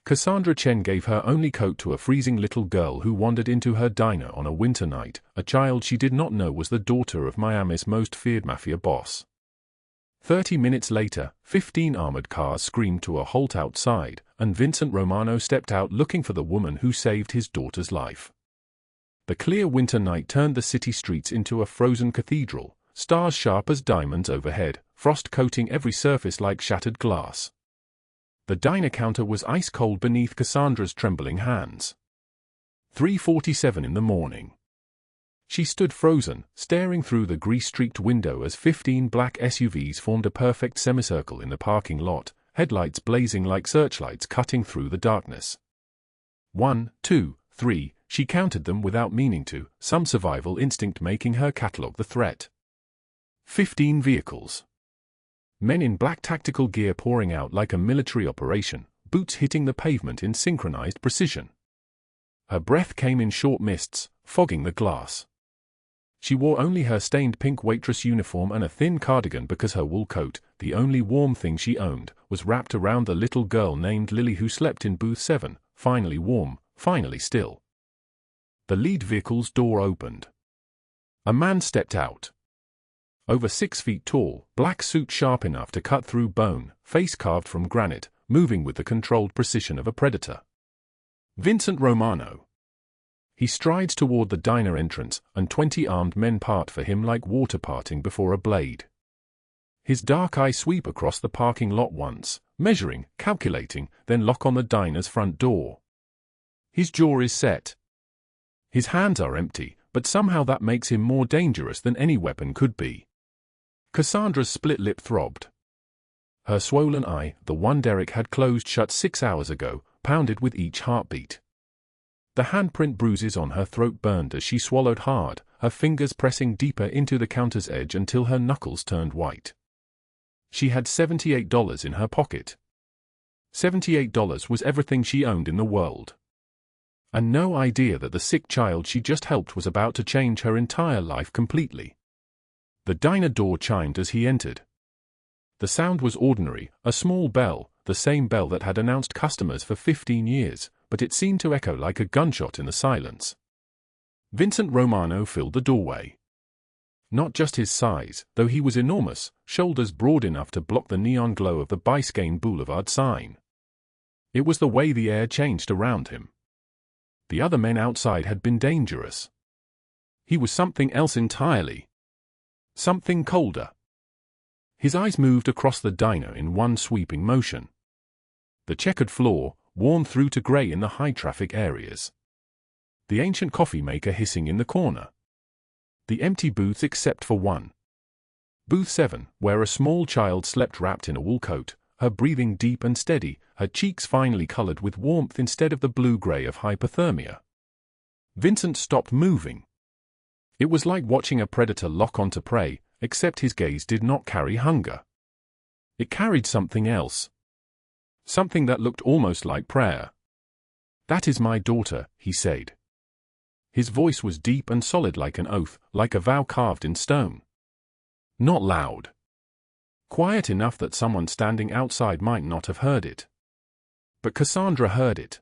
Cassandra Chen gave her only coat to a freezing little girl who wandered into her diner on a winter night, a child she did not know was the daughter of Miami's most feared mafia boss. 30 minutes later, 15 armored cars screamed to a halt outside, and Vincent Romano stepped out looking for the woman who saved his daughter's life. The clear winter night turned the city streets into a frozen cathedral, stars sharp as diamonds overhead, frost coating every surface like shattered glass. The diner counter was ice-cold beneath Cassandra's trembling hands. 3:47 in the morning. She stood frozen, staring through the grease-streaked window as 15 black SUVs formed a perfect semicircle in the parking lot, headlights blazing like searchlights cutting through the darkness. 1, 2, 3, she counted them without meaning to, some survival instinct making her catalog the threat. 15 vehicles. Men in black tactical gear pouring out like a military operation, boots hitting the pavement in synchronized precision. Her breath came in short mists, fogging the glass. She wore only her stained pink waitress uniform and a thin cardigan because her wool coat, the only warm thing she owned, was wrapped around the little girl named Lily who slept in booth 7, finally warm, finally still. The lead vehicle's door opened. A man stepped out. Over 6 feet tall, black suit sharp enough to cut through bone, face carved from granite, moving with the controlled precision of a predator. Vincent Romano. He strides toward the diner entrance, and 20 armed men part for him like water parting before a blade. His dark eyes sweep across the parking lot once, measuring, calculating, then lock on the diner's front door. His jaw is set. His hands are empty, but somehow that makes him more dangerous than any weapon could be. Cassandra's split lip throbbed. Her swollen eye, the one Derek had closed shut 6 hours ago, pounded with each heartbeat. The handprint bruises on her throat burned as she swallowed hard, her fingers pressing deeper into the counter's edge until her knuckles turned white. She had $78 in her pocket. $78 was everything she owned in the world. And no idea that the sick child she just helped was about to change her entire life completely. The diner door chimed as he entered. The sound was ordinary, a small bell, the same bell that had announced customers for 15 years, but it seemed to echo like a gunshot in the silence. Vincent Romano filled the doorway. Not just his size, though he was enormous, shoulders broad enough to block the neon glow of the Biscayne Boulevard sign. It was the way the air changed around him. The other men outside had been dangerous. He was something else entirely. Something colder. His eyes moved across the diner in one sweeping motion. The checkered floor, worn through to grey in the high-traffic areas. The ancient coffee maker hissing in the corner. The empty booths except for one. Booth 7, where a small child slept wrapped in a wool coat, her breathing deep and steady, her cheeks finely colored with warmth instead of the blue-gray of hypothermia. Vincent stopped moving. It was like watching a predator lock onto prey, except his gaze did not carry hunger. It carried something else. Something that looked almost like prayer. "That is my daughter," he said. His voice was deep and solid like an oath, like a vow carved in stone. Not loud. Quiet enough that someone standing outside might not have heard it. But Cassandra heard it.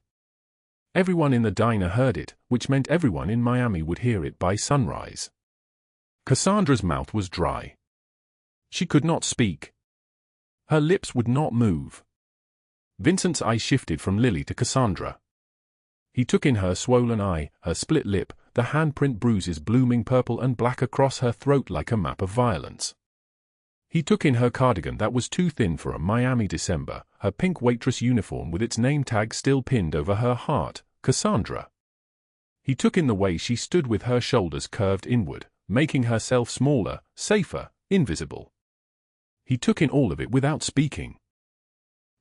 Everyone in the diner heard it, which meant everyone in Miami would hear it by sunrise. Cassandra's mouth was dry. She could not speak. Her lips would not move. Vincent's eyes shifted from Lily to Cassandra. He took in her swollen eye, her split lip, the handprint bruises blooming purple and black across her throat like a map of violence. He took in her cardigan that was too thin for a Miami December, her pink waitress uniform with its name tag still pinned over her heart, Cassandra. He took in the way she stood with her shoulders curved inward, making herself smaller, safer, invisible. He took in all of it without speaking.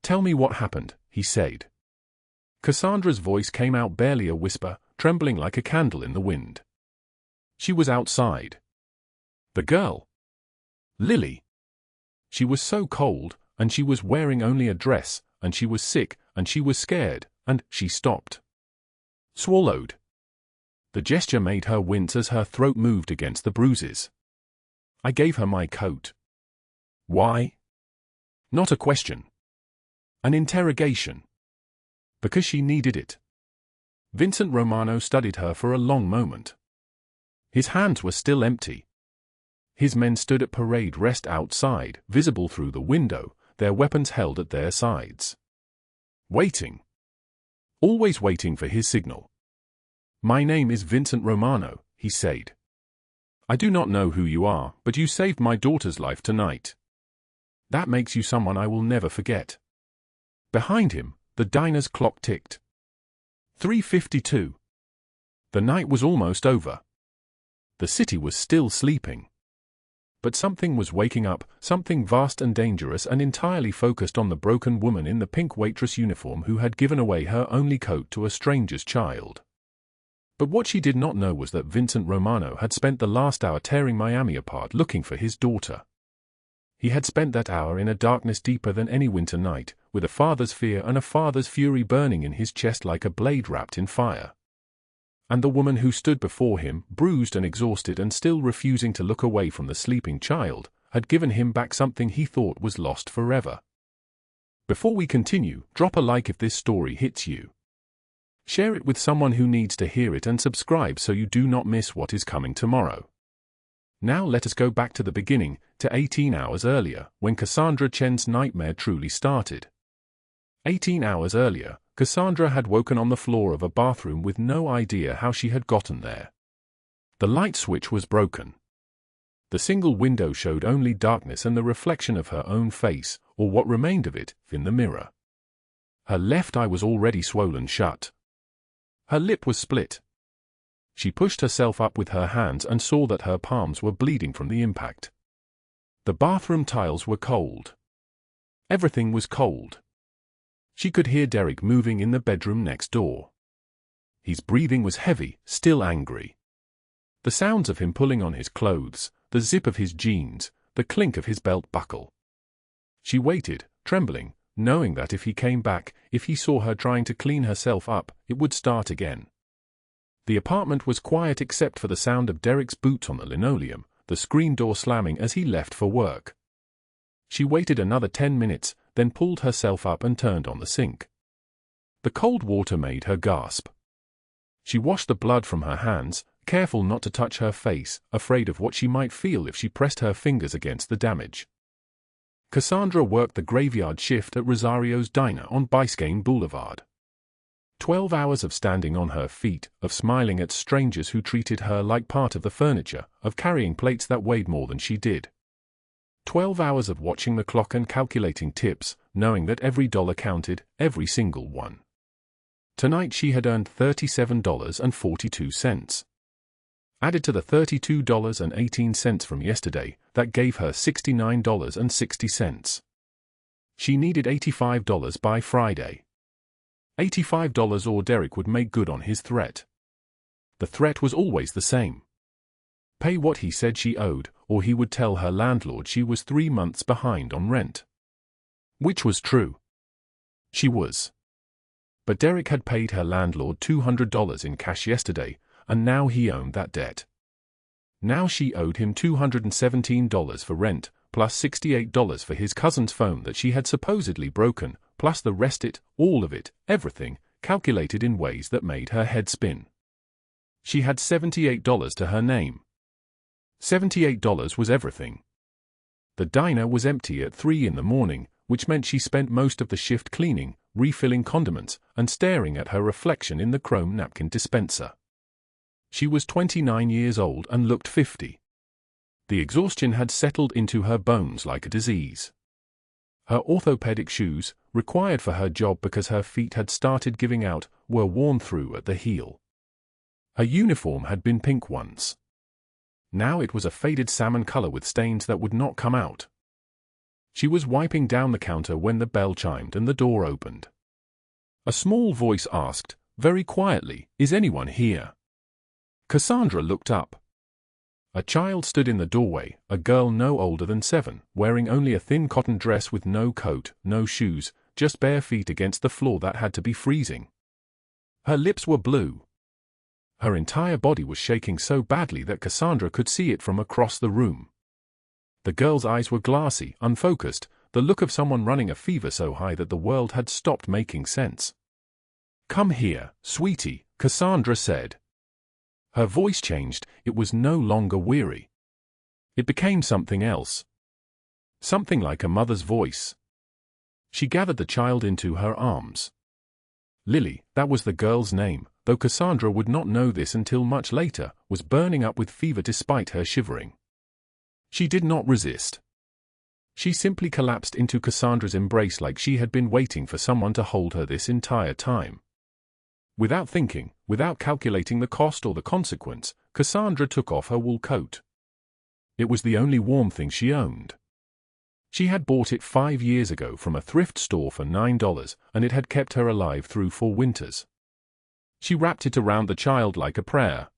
"Tell me what happened," he said. Cassandra's voice came out barely a whisper, trembling like a candle in the wind. She was outside. The girl. Lily. She was so cold, and she was wearing only a dress, and she was sick, and she was scared, and she stopped. Swallowed. The gesture made her wince as her throat moved against the bruises. "I gave her my coat." "Why?" Not a question. An interrogation. Because she needed it. Vincent Romano studied her for a long moment. His hands were still empty. His men stood at parade rest outside, visible through the window, their weapons held at their sides. Waiting. Always waiting for his signal. "My name is Vincent Romano," he said. "I do not know who you are, but you saved my daughter's life tonight. That makes you someone I will never forget." Behind him, the diner's clock ticked. 3:52. The night was almost over. The city was still sleeping. But something was waking up, something vast and dangerous and entirely focused on the broken woman in the pink waitress uniform who had given away her only coat to a stranger's child. But what she did not know was that Vincent Romano had spent the last hour tearing Miami apart looking for his daughter. He had spent that hour in a darkness deeper than any winter night, with a father's fear and a father's fury burning in his chest like a blade wrapped in fire. And the woman who stood before him, bruised and exhausted and still refusing to look away from the sleeping child, had given him back something he thought was lost forever. Before we continue, drop a like if this story hits you. Share it with someone who needs to hear it and subscribe so you do not miss what is coming tomorrow. Now let us go back to the beginning, to 18 hours earlier, when Cassandra Chen's nightmare truly started. 18 hours earlier, Cassandra had woken on the floor of a bathroom with no idea how she had gotten there. The light switch was broken. The single window showed only darkness and the reflection of her own face, or what remained of it, in the mirror. Her left eye was already swollen shut. Her lip was split. She pushed herself up with her hands and saw that her palms were bleeding from the impact. The bathroom tiles were cold. Everything was cold. She could hear Derek moving in the bedroom next door. His breathing was heavy, still angry. The sounds of him pulling on his clothes, the zip of his jeans, the clink of his belt buckle. She waited, trembling, knowing that if he came back, if he saw her trying to clean herself up, it would start again. The apartment was quiet except for the sound of Derek's boots on the linoleum, the screen door slamming as he left for work. She waited another 10 minutes, then pulled herself up and turned on the sink. The cold water made her gasp. She washed the blood from her hands, careful not to touch her face, afraid of what she might feel if she pressed her fingers against the damage. Cassandra worked the graveyard shift at Rosario's diner on Biscayne Boulevard. 12 hours of standing on her feet, of smiling at strangers who treated her like part of the furniture, of carrying plates that weighed more than she did. 12 hours of watching the clock and calculating tips, knowing that every dollar counted, every single one. Tonight she had earned $37.42. Added to the $32.18 from yesterday, that gave her $69.60. She needed $85 by Friday. $85 or Derek would make good on his threat. The threat was always the same. Pay what he said she owed, or he would tell her landlord she was 3 months behind on rent. Which was true. She was. But Derek had paid her landlord $200 in cash yesterday, and now he owned that debt. Now she owed him $217 for rent, plus $68 for his cousin's phone that she had supposedly broken, plus the rest all of it, everything, calculated in ways that made her head spin. She had $78 to her name. $78 was everything. The diner was empty at 3 in the morning, which meant she spent most of the shift cleaning, refilling condiments, and staring at her reflection in the chrome napkin dispenser. She was 29 years old and looked 50. The exhaustion had settled into her bones like a disease. Her orthopedic shoes, required for her job because her feet had started giving out, were worn through at the heel. Her uniform had been pink once. Now it was a faded salmon color with stains that would not come out. She was wiping down the counter when the bell chimed and the door opened. A small voice asked, very quietly, "Is anyone here?" Cassandra looked up. A child stood in the doorway, a girl no older than 7, wearing only a thin cotton dress with no coat, no shoes, just bare feet against the floor that had to be freezing. Her lips were blue. Her entire body was shaking so badly that Cassandra could see it from across the room. The girl's eyes were glassy, unfocused, the look of someone running a fever so high that the world had stopped making sense. "Come here, sweetie," Cassandra said. Her voice changed. It was no longer weary. It became something else. Something like a mother's voice. She gathered the child into her arms. Lily, that was the girl's name, though Cassandra would not know this until much later, was burning up with fever despite her shivering. She did not resist. She simply collapsed into Cassandra's embrace like she had been waiting for someone to hold her this entire time. Without thinking, without calculating the cost or the consequence, Cassandra took off her wool coat. It was the only warm thing she owned. She had bought it 5 years ago from a thrift store for $9, and it had kept her alive through 4 winters. She wrapped it around the child like a prayer.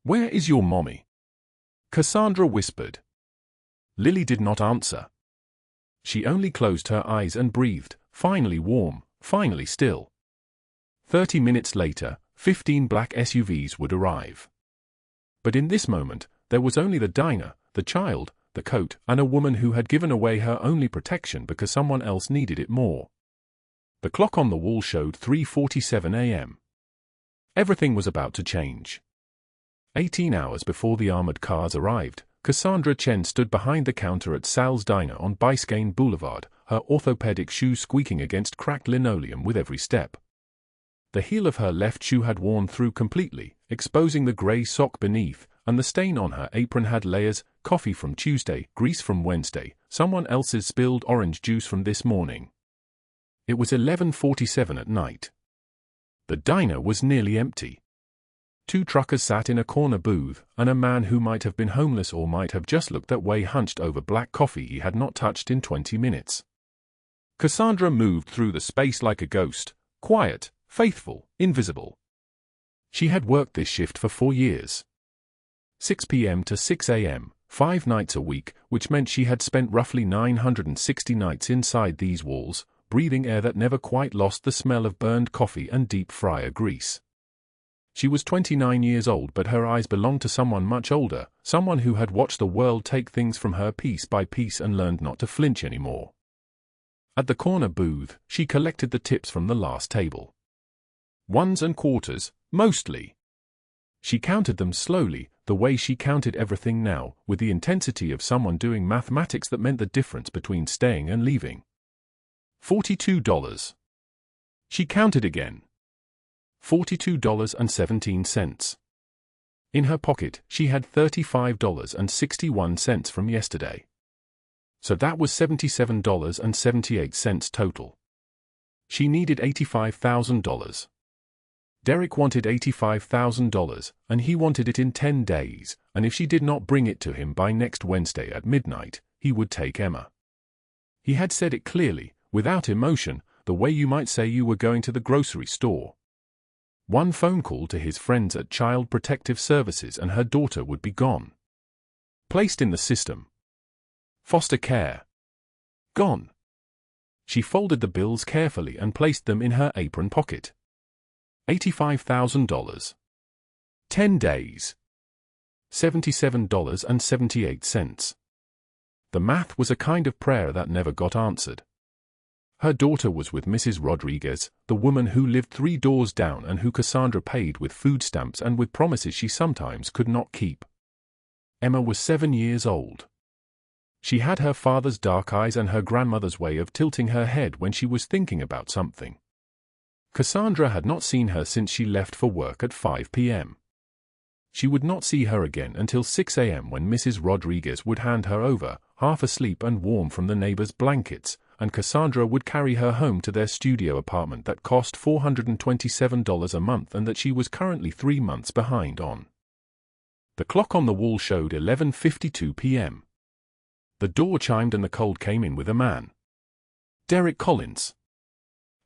"Where is your mommy?" Cassandra whispered. Lily did not answer. She only closed her eyes and breathed, finally warm, finally still. 30 minutes later, 15 black SUVs would arrive. But in this moment, there was only the diner, the child, the coat, and a woman who had given away her only protection because someone else needed it more. The clock on the wall showed 3:47 a.m. Everything was about to change. 18 hours before the armored cars arrived, Cassandra Chen stood behind the counter at Sal's Diner on Biscayne Boulevard, her orthopedic shoes squeaking against cracked linoleum with every step. The heel of her left shoe had worn through completely, exposing the gray sock beneath, and the stain on her apron had layers: coffee from Tuesday, grease from Wednesday, someone else's spilled orange juice from this morning. It was 11:47 at night. The diner was nearly empty. 2 truckers sat in a corner booth, and a man who might have been homeless or might have just looked that way hunched over black coffee he had not touched in 20 minutes. Cassandra moved through the space like a ghost, quiet, faithful, invisible. She had worked this shift for 4 years. 6 p.m. to 6 a.m., 5 nights a week, which meant she had spent roughly 960 nights inside these walls, breathing air that never quite lost the smell of burned coffee and deep fryer grease. She was 29 years old, but her eyes belonged to someone much older, someone who had watched the world take things from her piece by piece and learned not to flinch anymore. At the corner booth, she collected the tips from the last table. 1s and quarters, mostly. She counted them slowly, the way she counted everything now, with the intensity of someone doing mathematics that meant the difference between staying and leaving. $42. She counted again. $42.17. In her pocket, she had $35.61 from yesterday. So that was $77.78 total. She needed $85,000. Derek wanted $85,000, and he wanted it in 10 days, and if she did not bring it to him by next Wednesday at midnight, he would take Emma. He had said it clearly, without emotion, the way you might say you were going to the grocery store. 1 phone call to his friends at Child Protective Services and her daughter would be gone. Placed in the system. Foster care. Gone. She folded the bills carefully and placed them in her apron pocket. $85,000. 10 days. $77.78. The math was a kind of prayer that never got answered. Her daughter was with Mrs. Rodriguez, the woman who lived 3 doors down and who Cassandra paid with food stamps and with promises she sometimes could not keep. Emma was 7 years old. She had her father's dark eyes and her grandmother's way of tilting her head when she was thinking about something. Cassandra had not seen her since she left for work at 5 p.m. She would not see her again until 6 a.m. when Mrs. Rodriguez would hand her over, half asleep and warm from the neighbor's blankets, and Cassandra would carry her home to their studio apartment that cost $427 a month and that she was currently 3 months behind on. The clock on the wall showed 11:52 p.m. The door chimed and the cold came in with a man. Derek Collins.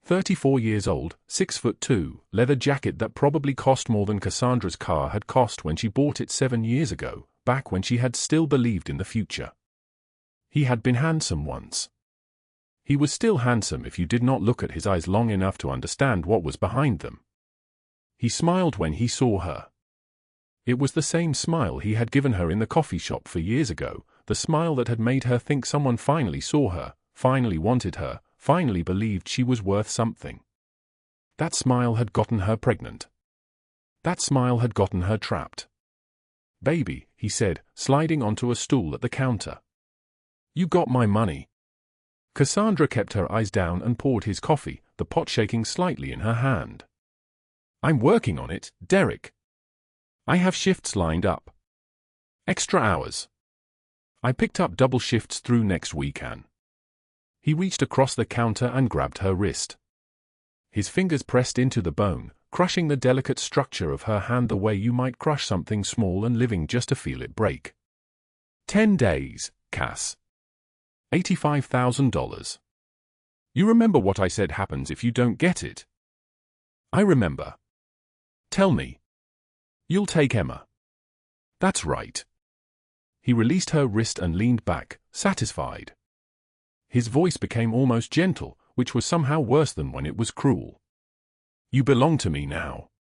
34 years old, 6'2", leather jacket that probably cost more than Cassandra's car had cost when she bought it 7 years ago, back when she had still believed in the future. He had been handsome once. He was still handsome if you did not look at his eyes long enough to understand what was behind them. He smiled when he saw her. It was the same smile he had given her in the coffee shop 4 years ago, the smile that had made her think someone finally saw her, finally wanted her, finally believed she was worth something. That smile had gotten her pregnant. That smile had gotten her trapped. "Baby," he said, sliding onto a stool at the counter. "You got my money." Cassandra kept her eyes down and poured his coffee, the pot shaking slightly in her hand. "I'm working on it, Derek. I have shifts lined up. Extra hours. I picked up double shifts through next weekend." He reached across the counter and grabbed her wrist. His fingers pressed into the bone, crushing the delicate structure of her hand the way you might crush something small and living just to feel it break. 10 days, Cass. $85,000. You remember what I said happens if you don't get it? I remember. Tell me. You'll take Emma. That's right. He released her wrist and leaned back, satisfied. His voice became almost gentle, which was somehow worse than when it was cruel. You belong to me now.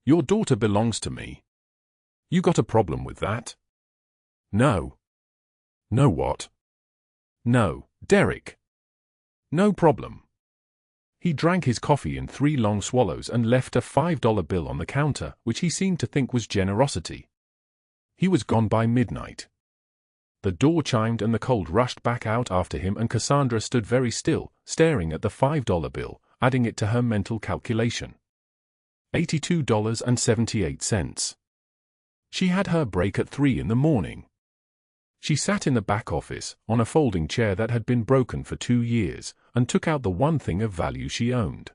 Your daughter belongs to me. You got a problem with that? No. No what? No, Derek. No problem. He drank his coffee in 3 long swallows and left a $5 bill on the counter, which he seemed to think was generosity. He was gone by midnight. The door chimed and the cold rushed back out after him, and Cassandra stood very still, staring at the $5 bill, adding it to her mental calculation. $82.78. She had her break at 3 in the morning. She sat in the back office, on a folding chair that had been broken for 2 years, and took out the one thing of value she owned.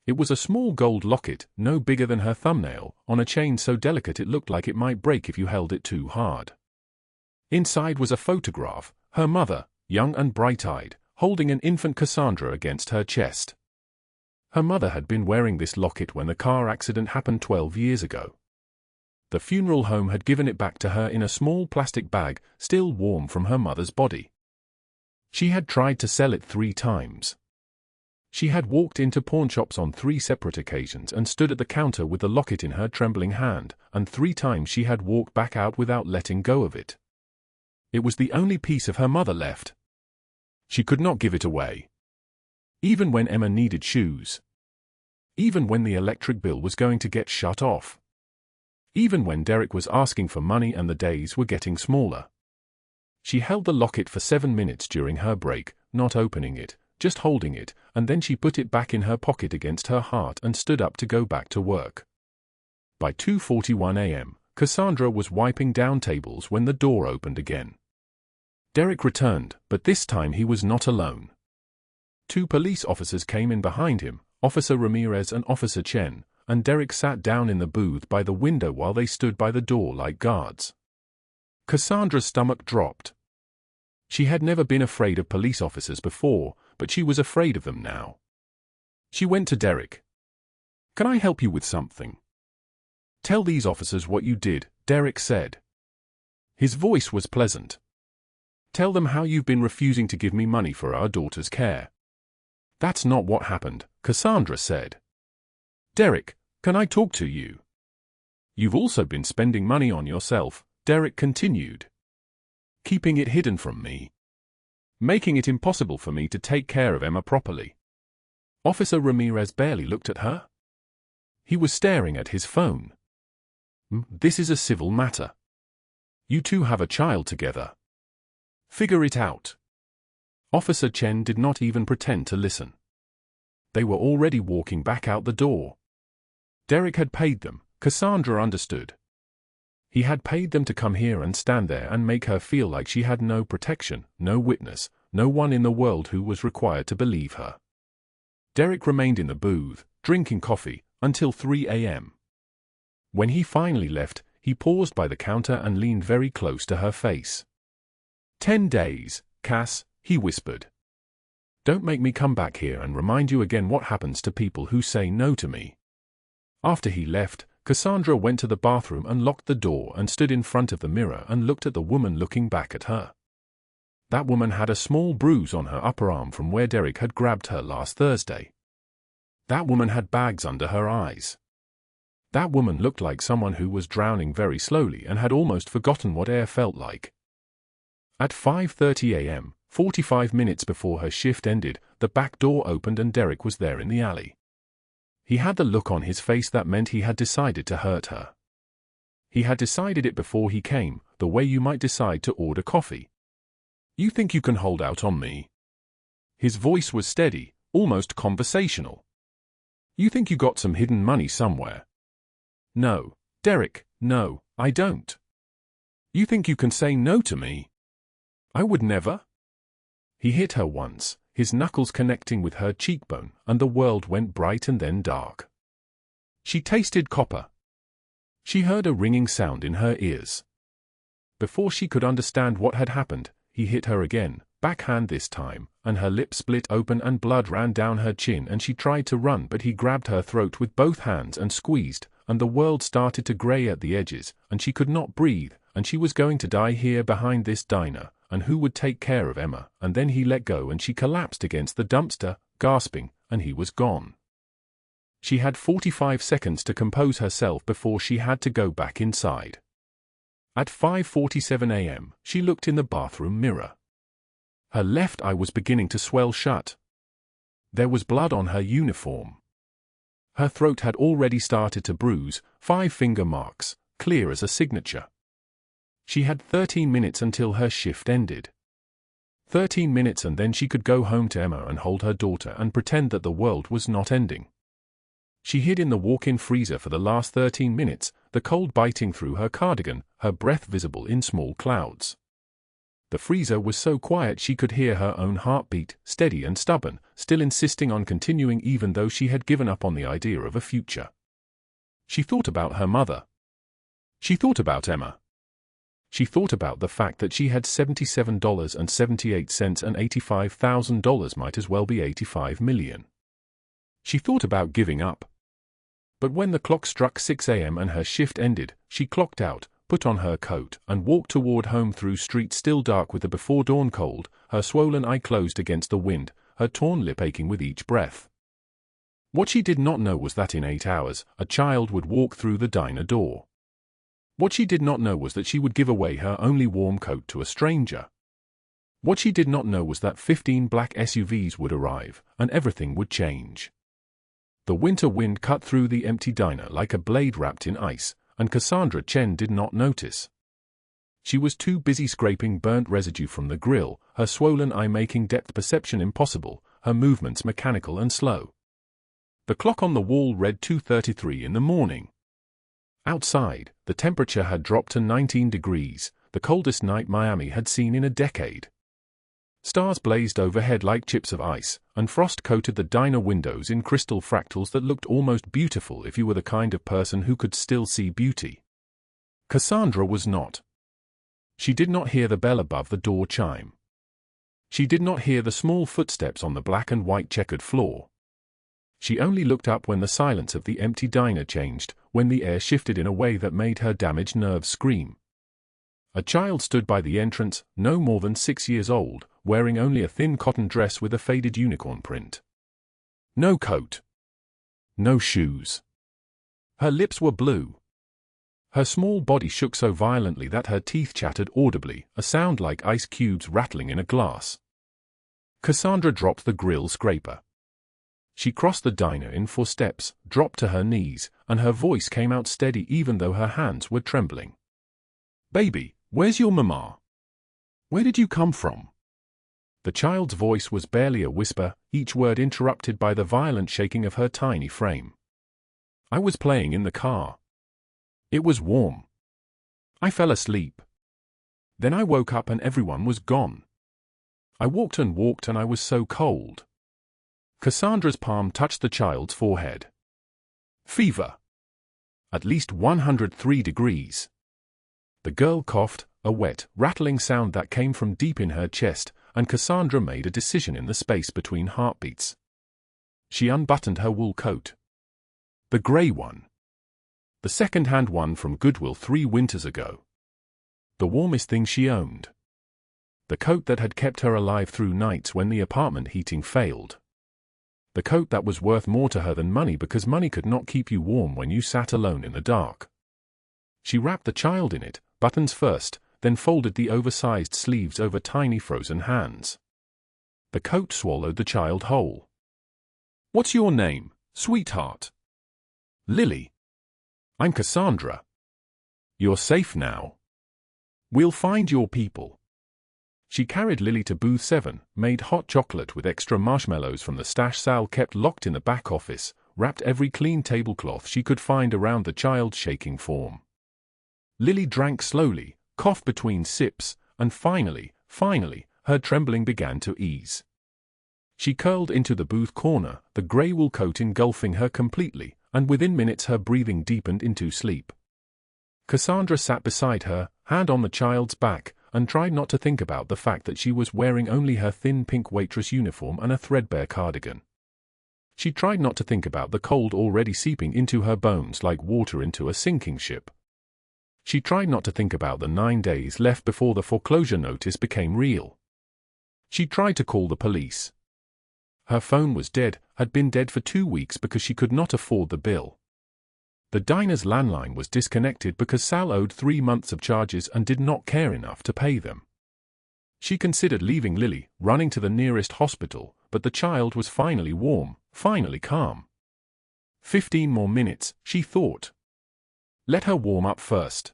It was a small gold locket, no bigger than her thumbnail, on a chain so delicate it looked like it might break if you held it too hard. Inside was a photograph, her mother, young and bright-eyed, holding an infant Cassandra against her chest. Her mother had been wearing this locket when the car accident happened 12 years ago. The funeral home had given it back to her in a small plastic bag, still warm from her mother's body. She had tried to sell it 3 times. She had walked into pawnshops on 3 separate occasions and stood at the counter with the locket in her trembling hand, and 3 times she had walked back out without letting go of it. It was the only piece of her mother left. She could not give it away. Even when Emma needed shoes. Even when the electric bill was going to get shut off. Even when Derek was asking for money and the days were getting smaller. She held the locket for 7 minutes during her break, not opening it, just holding it, and then she put it back in her pocket against her heart and stood up to go back to work. By 2:41 a.m., Cassandra was wiping down tables when the door opened again. Derek returned, but this time he was not alone. 2 police officers came in behind him, Officer Ramirez and Officer Chen, and Derek sat down in the booth by the window while they stood by the door like guards. Cassandra's stomach dropped. She had never been afraid of police officers before, but she was afraid of them now. She went to Derek. "Can I help you with something?" "Tell these officers what you did," Derek said. His voice was pleasant. "Tell them how you've been refusing to give me money for our daughter's care." "That's not what happened," Cassandra said. "Derek, can I talk to you?" "You've also been spending money on yourself," Derek continued. "Keeping it hidden from me. Making it impossible for me to take care of Emma properly." Officer Ramirez barely looked at her. He was staring at his phone. "This is a civil matter. You two have a child together. Figure it out." Officer Chen did not even pretend to listen. They were already walking back out the door. Derek had paid them, Cassandra understood. He had paid them to come here and stand there and make her feel like she had no protection, no witness, no one in the world who was required to believe her. Derek remained in the booth, drinking coffee, until 3 a.m. When he finally left, he paused by the counter and leaned very close to her face. 10 days, Cass, he whispered. "Don't make me come back here and remind you again what happens to people who say no to me." After he left, Cassandra went to the bathroom and locked the door and stood in front of the mirror and looked at the woman looking back at her. That woman had a small bruise on her upper arm from where Derek had grabbed her last Thursday. That woman had bags under her eyes. That woman looked like someone who was drowning very slowly and had almost forgotten what air felt like. At 5:30 a.m., 45 minutes before her shift ended, the back door opened and Derek was there in the alley. He had the look on his face that meant he had decided to hurt her. He had decided it before he came, the way you might decide to order coffee. "You think you can hold out on me?" His voice was steady, almost conversational. "You think you got some hidden money somewhere?" "No, Derek, no, I don't." "You think you can say no to me?" "I would never." He hit her once, his knuckles connecting with her cheekbone, and the world went bright and then dark. She tasted copper. She heard a ringing sound in her ears. Before she could understand what had happened, he hit her again, backhand this time, and her lips split open and blood ran down her chin and she tried to run, but he grabbed her throat with both hands and squeezed, and the world started to gray at the edges, and she could not breathe, and she was going to die here behind this diner, and who would take care of Emma? And then he let go and she collapsed against the dumpster, gasping, and he was gone. She had 45 seconds to compose herself before she had to go back inside. At 5:47 a.m., she looked in the bathroom mirror. Her left eye was beginning to swell shut. There was blood on her uniform. Her throat had already started to bruise, 5 finger marks, clear as a signature. She had 13 minutes until her shift ended. 13 minutes and then she could go home to Emma and hold her daughter and pretend that the world was not ending. She hid in the walk-in freezer for the last 13 minutes, the cold biting through her cardigan, her breath visible in small clouds. The freezer was so quiet she could hear her own heartbeat, steady and stubborn, still insisting on continuing even though she had given up on the idea of a future. She thought about her mother. She thought about Emma. She thought about the fact that she had $77.78 and $85,000 might as well be $85 million. She thought about giving up. But when the clock struck 6 a.m. and her shift ended, she clocked out, put on her coat, and walked toward home through streets still dark with the before-dawn cold, her swollen eye closed against the wind, her torn lip aching with each breath. What she did not know was that in 8 hours, a child would walk through the diner door. What she did not know was that she would give away her only warm coat to a stranger. What she did not know was that 15 black SUVs would arrive, and everything would change. The winter wind cut through the empty diner like a blade wrapped in ice, and Cassandra Chen did not notice. She was too busy scraping burnt residue from the grill, her swollen eye making depth perception impossible, her movements mechanical and slow. The clock on the wall read 2:33 in the morning. Outside, the temperature had dropped to 19 degrees, the coldest night Miami had seen in a decade. Stars blazed overhead like chips of ice, and frost coated the diner windows in crystal fractals that looked almost beautiful if you were the kind of person who could still see beauty. Cassandra was not. She did not hear the bell above the door chime. She did not hear the small footsteps on the black and white checkered floor. She only looked up when the silence of the empty diner changed, when the air shifted in a way that made her damaged nerves scream. A child stood by the entrance, no more than 6 years old, wearing only a thin cotton dress with a faded unicorn print. No coat. No shoes. Her lips were blue. Her small body shook so violently that her teeth chattered audibly, a sound like ice cubes rattling in a glass. Cassandra dropped the grill scraper. She crossed the diner in 4 steps, dropped to her knees, and her voice came out steady even though her hands were trembling. "Baby, where's your mama? Where did you come from?" The child's voice was barely a whisper, each word interrupted by the violent shaking of her tiny frame. "I was playing in the car. It was warm. I fell asleep. Then I woke up and everyone was gone. I walked and walked and I was so cold." Cassandra's palm touched the child's forehead. "Fever. At least 103 degrees. The girl coughed, a wet, rattling sound that came from deep in her chest, and Cassandra made a decision in the space between heartbeats. She unbuttoned her wool coat. The gray one. The second-hand one from Goodwill 3 winters ago. The warmest thing she owned. The coat that had kept her alive through nights when the apartment heating failed. The coat that was worth more to her than money because money could not keep you warm when you sat alone in the dark. She wrapped the child in it, buttons first, then folded the oversized sleeves over tiny frozen hands. The coat swallowed the child whole. "What's your name, sweetheart?" Lily. I'm Cassandra. You're safe now. We'll find your people. She carried Lily to booth 7, made hot chocolate with extra marshmallows from the stash Sal kept locked in the back office, wrapped every clean tablecloth she could find around the child's shaking form. Lily drank slowly, coughed between sips, and finally, her trembling began to ease. She curled into the booth corner, the grey wool coat engulfing her completely, and within minutes her breathing deepened into sleep. Cassandra sat beside her, hand on the child's back, and tried not to think about the fact that she was wearing only her thin pink waitress uniform and a threadbare cardigan. She tried not to think about the cold already seeping into her bones like water into a sinking ship. She tried not to think about the 9 days left before the foreclosure notice became real. She tried to call the police. Her phone was dead, had been dead for 2 weeks because she could not afford the bill. The diner's landline was disconnected because Sal owed 3 months of charges and did not care enough to pay them. She considered leaving Lily, running to the nearest hospital, but the child was finally warm, finally calm. 15 more minutes, she thought. Let her warm up first.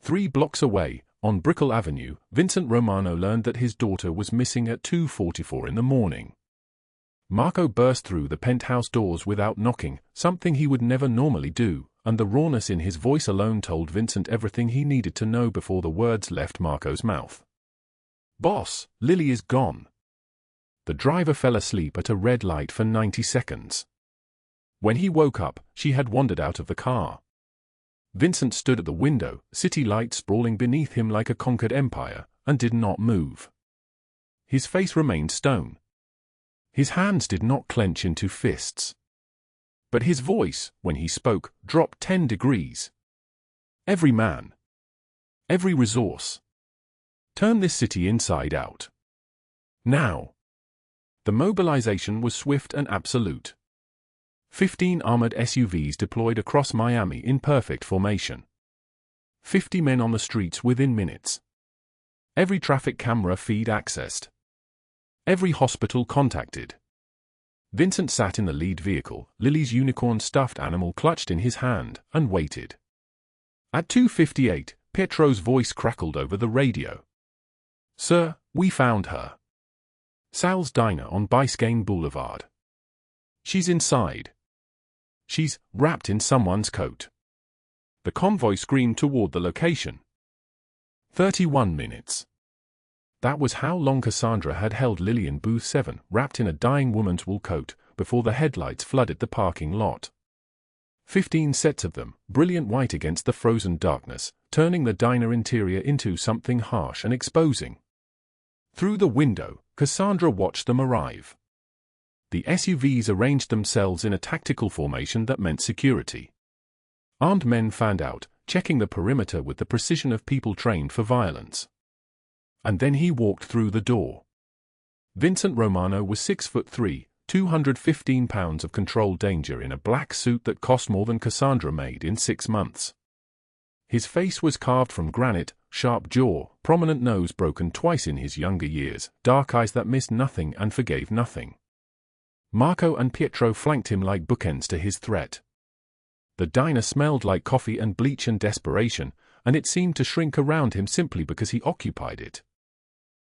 3 blocks away, on Brickell Avenue, Vincent Romano learned that his daughter was missing at 2:44 in the morning. Marco burst through the penthouse doors without knocking, something he would never normally do, and the rawness in his voice alone told Vincent everything he needed to know before the words left Marco's mouth. "Boss, Lily is gone." The driver fell asleep at a red light for 90 seconds. When he woke up, she had wandered out of the car. Vincent stood at the window, city lights sprawling beneath him like a conquered empire, and did not move. His face remained stone. His hands did not clench into fists. But his voice, when he spoke, dropped 10 degrees. Every man, every resource. Turn this city inside out. Now. The mobilization was swift and absolute. 15 armored SUVs deployed across Miami in perfect formation. 50 men on the streets within minutes. Every traffic camera feed accessed. Every hospital contacted. Vincent sat in the lead vehicle, Lily's unicorn stuffed animal clutched in his hand, and waited. At 2:58, Pietro's voice crackled over the radio. "Sir, we found her. Sal's diner on Biscayne Boulevard. She's inside. She's wrapped in someone's coat." The convoy screamed toward the location. 31 minutes. That was how long Cassandra had held Lily in booth 7, wrapped in a dying woman's wool coat, before the headlights flooded the parking lot. 15 sets of them, brilliant white against the frozen darkness, turning the diner interior into something harsh and exposing. Through the window, Cassandra watched them arrive. The SUVs arranged themselves in a tactical formation that meant security. Armed men fanned out, checking the perimeter with the precision of people trained for violence. And then he walked through the door. Vincent Romano was 6'3", 215 pounds of controlled danger in a black suit that cost more than Cassandra made in 6 months. His face was carved from granite, sharp jaw, prominent nose broken twice in his younger years, dark eyes that missed nothing and forgave nothing. Marco and Pietro flanked him like bookends to his threat. The diner smelled like coffee and bleach and desperation, and it seemed to shrink around him simply because he occupied it.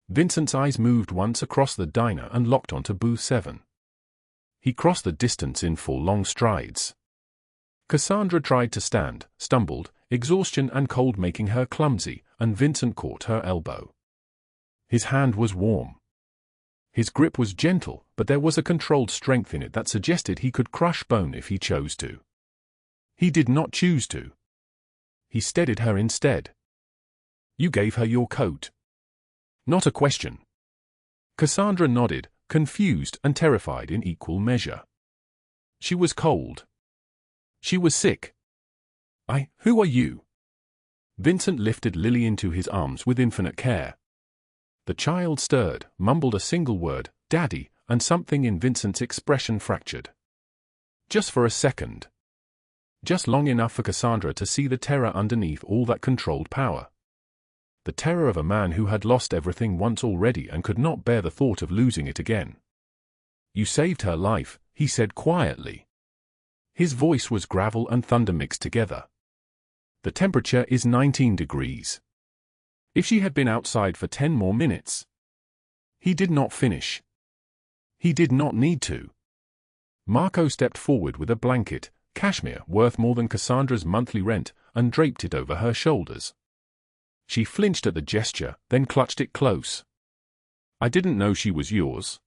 Vincent's eyes moved once across the diner and locked onto booth 7. He crossed the distance in 4 long strides. Cassandra tried to stand, stumbled, exhaustion and cold making her clumsy, and Vincent caught her elbow. His hand was warm. His grip was gentle, but there was a controlled strength in it that suggested he could crush bone if he chose to. He did not choose to. He steadied her instead. "You gave her your coat." "Not a question." Cassandra nodded, confused and terrified in equal measure. She was cold. She was sick. Who are you?" Vincent lifted Lily into his arms with infinite care. The child stirred, mumbled a single word, "Daddy," and something in Vincent's expression fractured. Just for a second. Just long enough for Cassandra to see the terror underneath all that controlled power. The terror of a man who had lost everything once already and could not bear the thought of losing it again. "You saved her life," he said quietly. His voice was gravel and thunder mixed together. The temperature is 19 degrees. If she had been outside for 10 more minutes. He did not finish. He did not need to. Marco stepped forward with a blanket, cashmere worth more than Cassandra's monthly rent, and draped it over her shoulders. She flinched at the gesture, then clutched it close. I didn't know she was yours.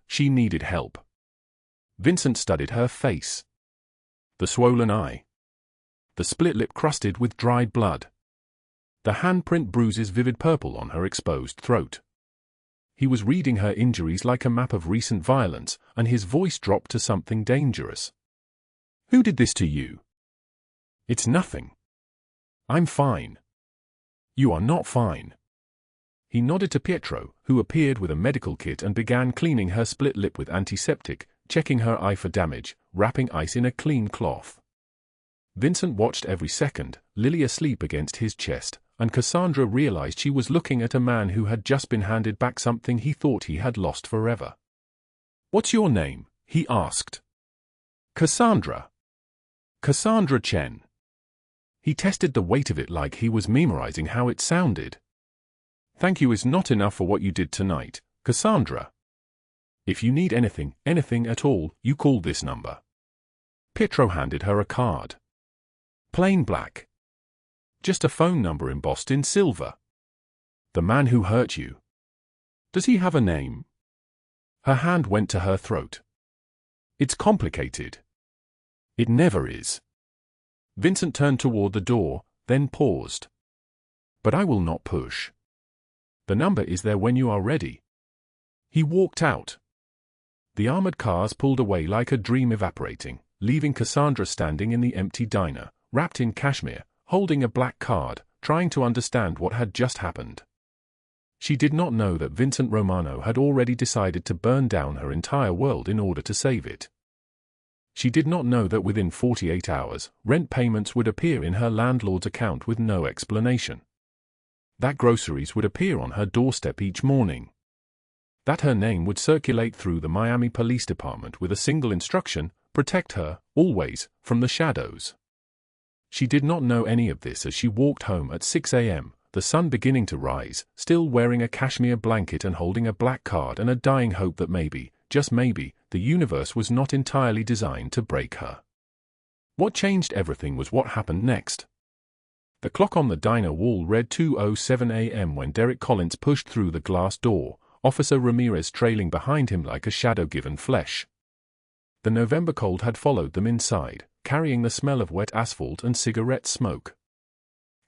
She needed help. Vincent studied her face. The swollen eye. The split lip crusted with dried blood. The handprint bruises vivid purple on her exposed throat. He was reading her injuries like a map of recent violence, and his voice dropped to something dangerous. Who did this to you? It's nothing. I'm fine. You are not fine. He nodded to Pietro, who appeared with a medical kit and began cleaning her split lip with antiseptic, checking her eye for damage, wrapping ice in a clean cloth. Vincent watched every second, Lily asleep against his chest, and Cassandra realized she was looking at a man who had just been handed back something he thought he had lost forever. What's your name? He asked. Cassandra. Cassandra Chen. He tested the weight of it like he was memorizing how it sounded. Thank you is not enough for what you did tonight, Cassandra. If you need anything at all, you call this number. Pietro handed her a card. Plain black. Just a phone number embossed in silver. The man who hurt you. Does he have a name? Her hand went to her throat. It's complicated. It never is. Vincent turned toward the door, then paused. But I will not push. The number is there when you are ready. He walked out. The armored cars pulled away like a dream evaporating, leaving Cassandra standing in the empty diner, wrapped in cashmere, holding a black card, trying to understand what had just happened. She did not know that Vincent Romano had already decided to burn down her entire world in order to save it. She did not know that within 48 hours, rent payments would appear in her landlord's account with no explanation. That groceries would appear on her doorstep each morning. That her name would circulate through the Miami Police Department with a single instruction: protect her, always, from the shadows. She did not know any of this as she walked home at 6 a.m., the sun beginning to rise, still wearing a cashmere blanket and holding a black card and a dying hope that maybe, just maybe, the universe was not entirely designed to break her. What changed everything was what happened next. The clock on the diner wall read 2:07 a.m. when Derek Collins pushed through the glass door, Officer Ramirez trailing behind him like a shadow given flesh. The November cold had followed them inside, carrying the smell of wet asphalt and cigarette smoke.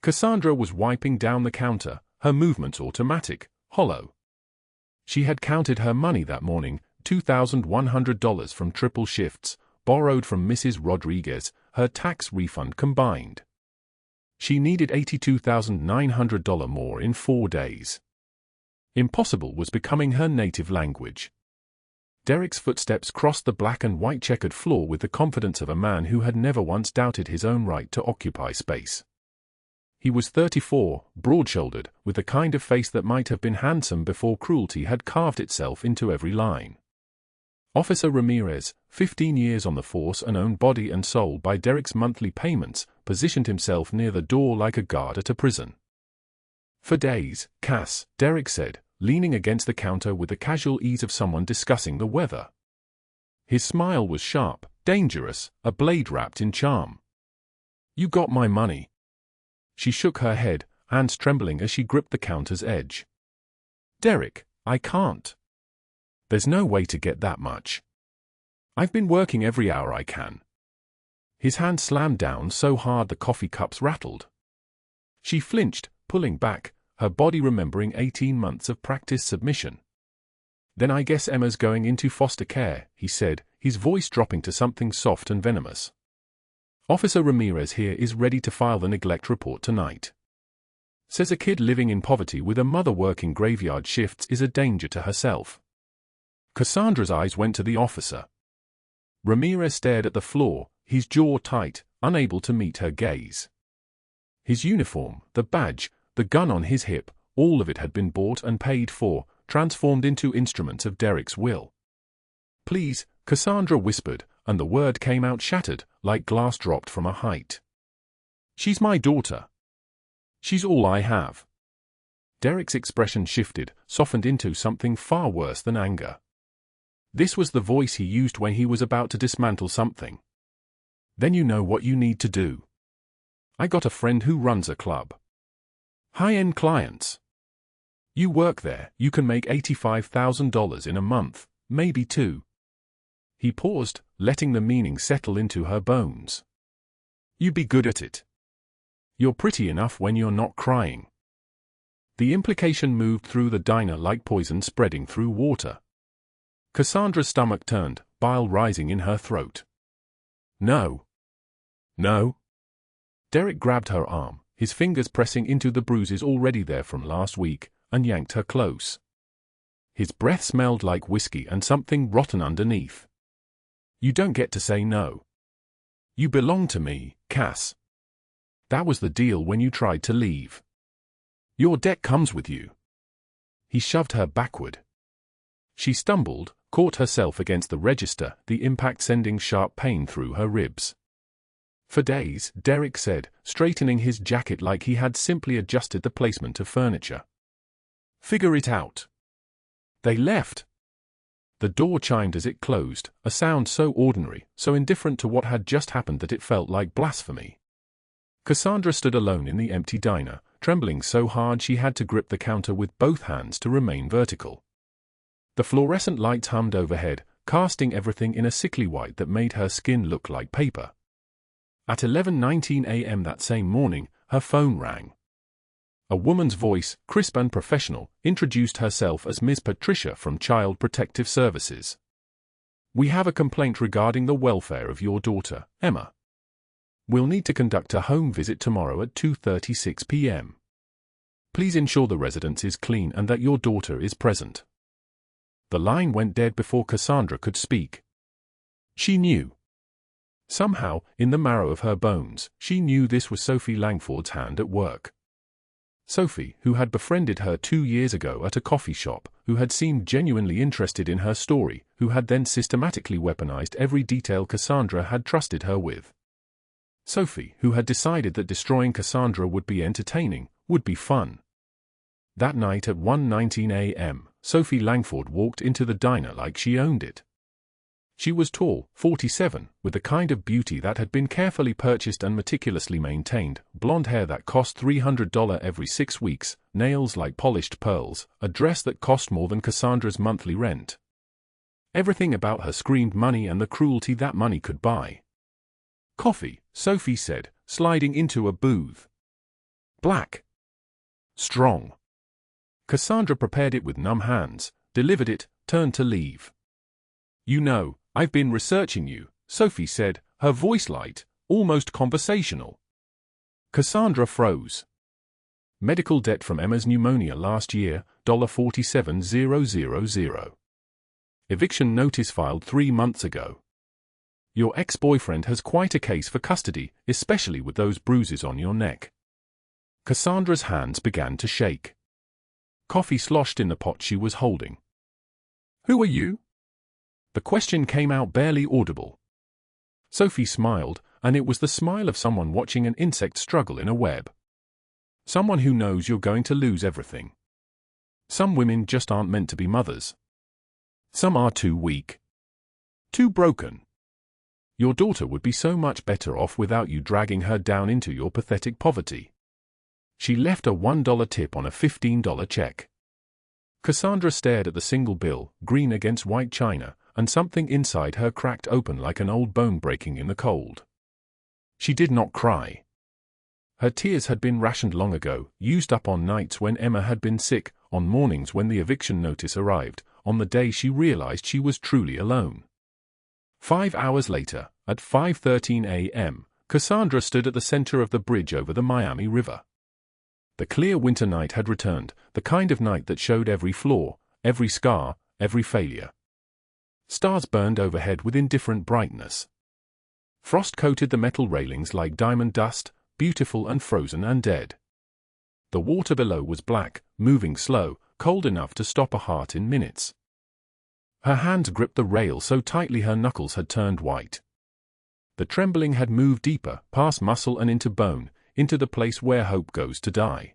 Cassandra was wiping down the counter, her movements automatic, hollow. She had counted her money that morning, $2,100 from triple shifts, borrowed from Mrs. Rodriguez, her tax refund combined. She needed $82,900 more in 4 days. Impossible was becoming her native language. Derek's footsteps crossed the black and white checkered floor with the confidence of a man who had never once doubted his own right to occupy space. He was 34, broad-shouldered, with the kind of face that might have been handsome before cruelty had carved itself into every line. Officer Ramirez, 15 years on the force and owned body and soul by Derek's monthly payments, positioned himself near the door like a guard at a prison. For days, Cass, Derek said, leaning against the counter with the casual ease of someone discussing the weather. His smile was sharp, dangerous, a blade wrapped in charm. You got my money. She shook her head, hands trembling as she gripped the counter's edge. Derek, I can't. There's no way to get that much. I've been working every hour I can. His hand slammed down so hard the coffee cups rattled. She flinched, pulling back, her body remembering 18 months of practice submission. Then I guess Emma's going into foster care, he said, his voice dropping to something soft and venomous. Officer Ramirez here is ready to file the neglect report tonight. Says a kid living in poverty with a mother working graveyard shifts is a danger to herself. Cassandra's eyes went to the officer. Ramirez stared at the floor, his jaw tight, unable to meet her gaze. His uniform, the badge, the gun on his hip, all of it had been bought and paid for, transformed into instruments of Derek's will. Please, Cassandra whispered, and the word came out shattered, like glass dropped from a height. "She's my daughter. She's all I have." Derek's expression shifted, softened into something far worse than anger. This was the voice he used when he was about to dismantle something. "Then you know what you need to do. I got a friend who runs a club. High-end clients. You work there, you can make $85,000 in a month, maybe two." He paused, letting the meaning settle into her bones. "You be good at it. You're pretty enough when you're not crying." The implication moved through the diner like poison spreading through water. Cassandra's stomach turned, bile rising in her throat. "No. No." Derek grabbed her arm, his fingers pressing into the bruises already there from last week, and yanked her close. His breath smelled like whiskey and something rotten underneath. "You don't get to say no. You belong to me, Cass. That was the deal when you tried to leave. Your debt comes with you." He shoved her backward. She stumbled, caught herself against the register, the impact sending sharp pain through her ribs. "For days," Derek said, straightening his jacket like he had simply adjusted the placement of furniture. "Figure it out." They left. The door chimed as it closed, a sound so ordinary, so indifferent to what had just happened that it felt like blasphemy. Cassandra stood alone in the empty diner, trembling so hard she had to grip the counter with both hands to remain vertical. The fluorescent lights hummed overhead, casting everything in a sickly white that made her skin look like paper. At 11:19 a.m. that same morning, her phone rang. A woman's voice, crisp and professional, introduced herself as Ms. Patricia from Child Protective Services. "We have a complaint regarding the welfare of your daughter, Emma. We'll need to conduct a home visit tomorrow at 2:36 p.m. Please ensure the residence is clean and that your daughter is present." The line went dead before Cassandra could speak. She knew. Somehow, in the marrow of her bones, she knew this was Sophie Langford's hand at work. Sophie, who had befriended her 2 years ago at a coffee shop, who had seemed genuinely interested in her story, who had then systematically weaponized every detail Cassandra had trusted her with. Sophie, who had decided that destroying Cassandra would be entertaining, would be fun. That night at 1:19 a.m., Sophie Langford walked into the diner like she owned it. She was tall, 47, with the kind of beauty that had been carefully purchased and meticulously maintained, blonde hair that cost $300 every 6 weeks, nails like polished pearls, a dress that cost more than Cassandra's monthly rent. Everything about her screamed money and the cruelty that money could buy. "Coffee," Sophie said, sliding into a booth. "Black. Strong." Cassandra prepared it with numb hands, delivered it, turned to leave. "You know, I've been researching you," Sophie said, her voice light, almost conversational. Cassandra froze. Medical debt from Emma's pneumonia last year, $47,000. Eviction notice filed 3 months ago. Your ex-boyfriend has quite a case for custody, especially with those bruises on your neck. Cassandra's hands began to shake. Coffee sloshed in the pot she was holding. "Who are you?" The question came out barely audible. Sophie smiled, and it was the smile of someone watching an insect struggle in a web. Someone who knows you're going to lose everything. Some women just aren't meant to be mothers. Some are too weak. Too broken. Your daughter would be so much better off without you dragging her down into your pathetic poverty. She left a $1 tip on a $15 check. Cassandra stared at the single bill, green against white china, and something inside her cracked open like an old bone breaking in the cold. She did not cry. Her tears had been rationed long ago, used up on nights when Emma had been sick, on mornings when the eviction notice arrived, on the day she realized she was truly alone. 5 hours later, at 5:13 a.m., Cassandra stood at the center of the bridge over the Miami River. The clear winter night had returned, the kind of night that showed every flaw, every scar, every failure. Stars burned overhead with indifferent brightness. Frost coated the metal railings like diamond dust, beautiful and frozen and dead. The water below was black, moving slow, cold enough to stop a heart in minutes. Her hands gripped the rail so tightly her knuckles had turned white. The trembling had moved deeper, past muscle and into bone, into the place where hope goes to die.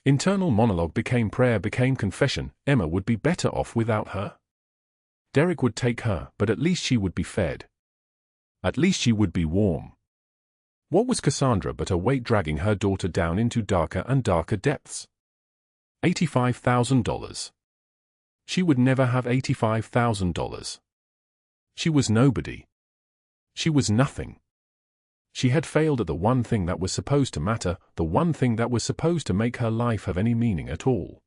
Internal monologue became prayer, became confession. Emma would be better off without her. Derek would take her, but at least she would be fed. At least she would be warm. What was Cassandra but a weight dragging her daughter down into darker and darker depths? $85,000. She would never have $85,000. She was nobody. She was nothing. She had failed at the one thing that was supposed to matter, the one thing that was supposed to make her life have any meaning at all.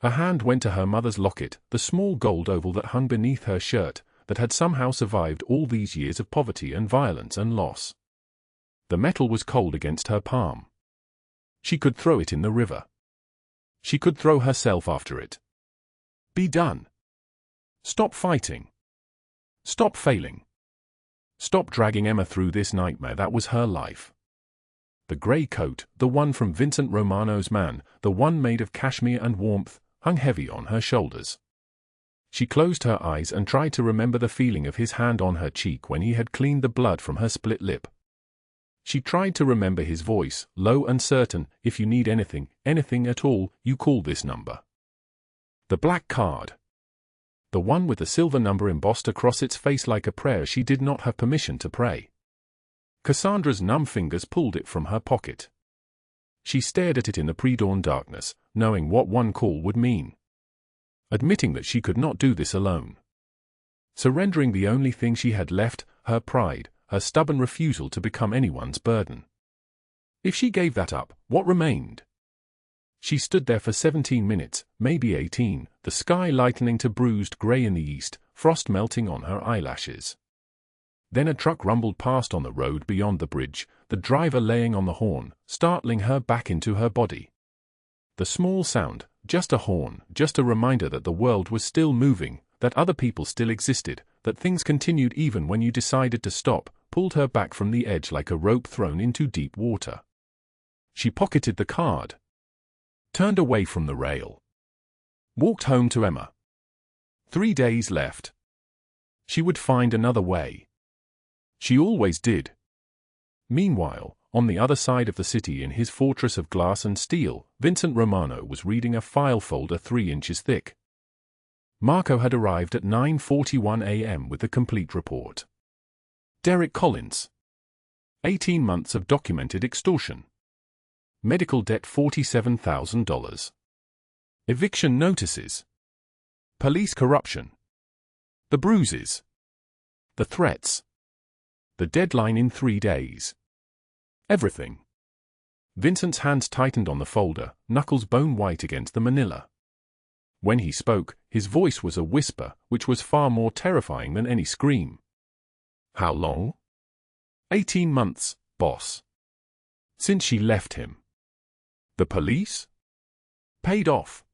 Her hand went to her mother's locket, the small gold oval that hung beneath her shirt, that had somehow survived all these years of poverty and violence and loss. The metal was cold against her palm. She could throw it in the river. She could throw herself after it. Be done. Stop fighting. Stop failing. Stop dragging Emma through this nightmare that was her life. The grey coat, the one from Vincent Romano's Man, the one made of cashmere and warmth, hung heavy on her shoulders. She closed her eyes and tried to remember the feeling of his hand on her cheek when he had cleaned the blood from her split lip. She tried to remember his voice, low and certain, "If you need anything, anything at all, you call this number." The black card. The one with the silver number embossed across its face like a prayer she did not have permission to pray. Cassandra's numb fingers pulled it from her pocket. She stared at it in the pre-dawn darkness, knowing what one call would mean. Admitting that she could not do this alone. Surrendering the only thing she had left, her pride, her stubborn refusal to become anyone's burden. If she gave that up, what remained? She stood there for 17 minutes, maybe 18, the sky lightening to bruised grey in the east, frost melting on her eyelashes. Then a truck rumbled past on the road beyond the bridge, the driver laying on the horn, startling her back into her body. The small sound, just a horn, just a reminder that the world was still moving, that other people still existed, that things continued even when you decided to stop, pulled her back from the edge like a rope thrown into deep water. She pocketed the card. Turned away from the rail. Walked home to Emma. 3 days left. She would find another way. She always did. Meanwhile, on the other side of the city in his fortress of glass and steel, Vincent Romano was reading a file folder 3 inches thick. Marco had arrived at 9:41 a.m. with the complete report. Derek Collins. 18 months of documented extortion. Medical debt $47,000. Eviction notices. Police corruption. The bruises. The threats. The deadline in 3 days. Everything. Vincent's hands tightened on the folder, knuckles bone white against the manila. When he spoke, his voice was a whisper, which was far more terrifying than any scream. How long? 18 months, boss. Since she left him. The police? Paid off.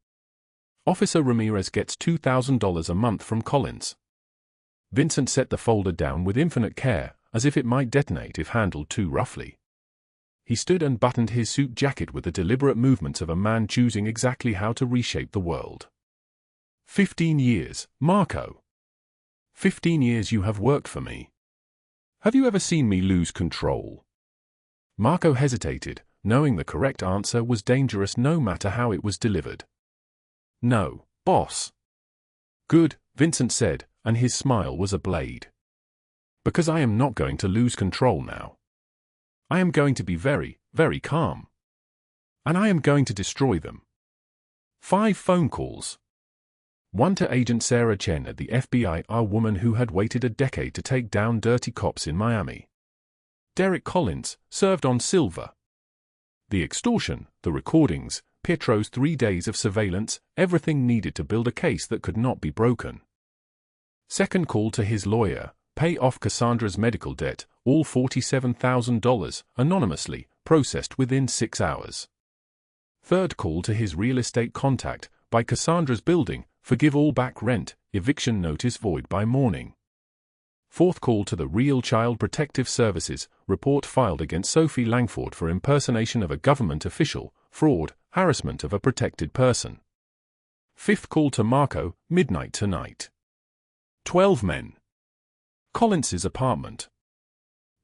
Officer Ramirez gets $2,000 a month from Collins. Vincent set the folder down with infinite care, as if it might detonate if handled too roughly. He stood and buttoned his suit jacket with the deliberate movements of a man choosing exactly how to reshape the world. 15 years, Marco. 15 years you have worked for me. Have you ever seen me lose control? Marco hesitated, knowing the correct answer was dangerous no matter how it was delivered. No, boss. Good, Vincent said, and his smile was a blade. Because I am not going to lose control now. I am going to be very, very calm. And I am going to destroy them. 5 phone calls. One to Agent Cassandra Chen at the FBI, a woman who had waited a decade to take down dirty cops in Miami. Derek Collins, served on silver. The extortion, the recordings, Pietro's 3 days of surveillance, everything needed to build a case that could not be broken. Second call to his lawyer, pay off Cassandra's medical debt, all $47,000, anonymously, processed within 6 hours. Third call to his real estate contact, by Cassandra's building, forgive all back rent, eviction notice void by morning. Fourth call to the Real Child Protective Services, report filed against Sophie Langford for impersonation of a government official, fraud, harassment of a protected person. Fifth call to Marco, midnight tonight. 12 men. Collins's apartment.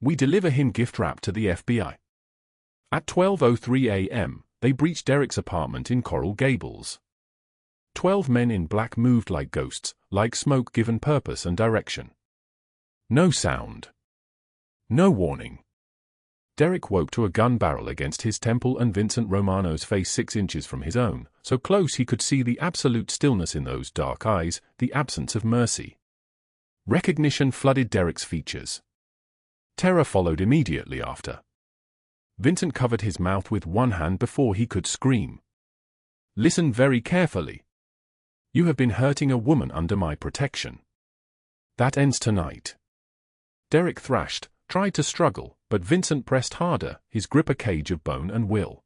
We deliver him gift wrap to the FBI. At 12:03 a.m., they breached Derek's apartment in Coral Gables. 12 men in black moved like ghosts, like smoke given purpose and direction. No sound. No warning. Derek woke to a gun barrel against his temple and Vincent Romano's face 6 inches from his own, so close he could see the absolute stillness in those dark eyes, the absence of mercy. Recognition flooded Derek's features. Terror followed immediately after. Vincent covered his mouth with one hand before he could scream. Listen very carefully. You have been hurting a woman under my protection. That ends tonight. Derek thrashed, tried to struggle, but Vincent pressed harder, his grip a cage of bone and will.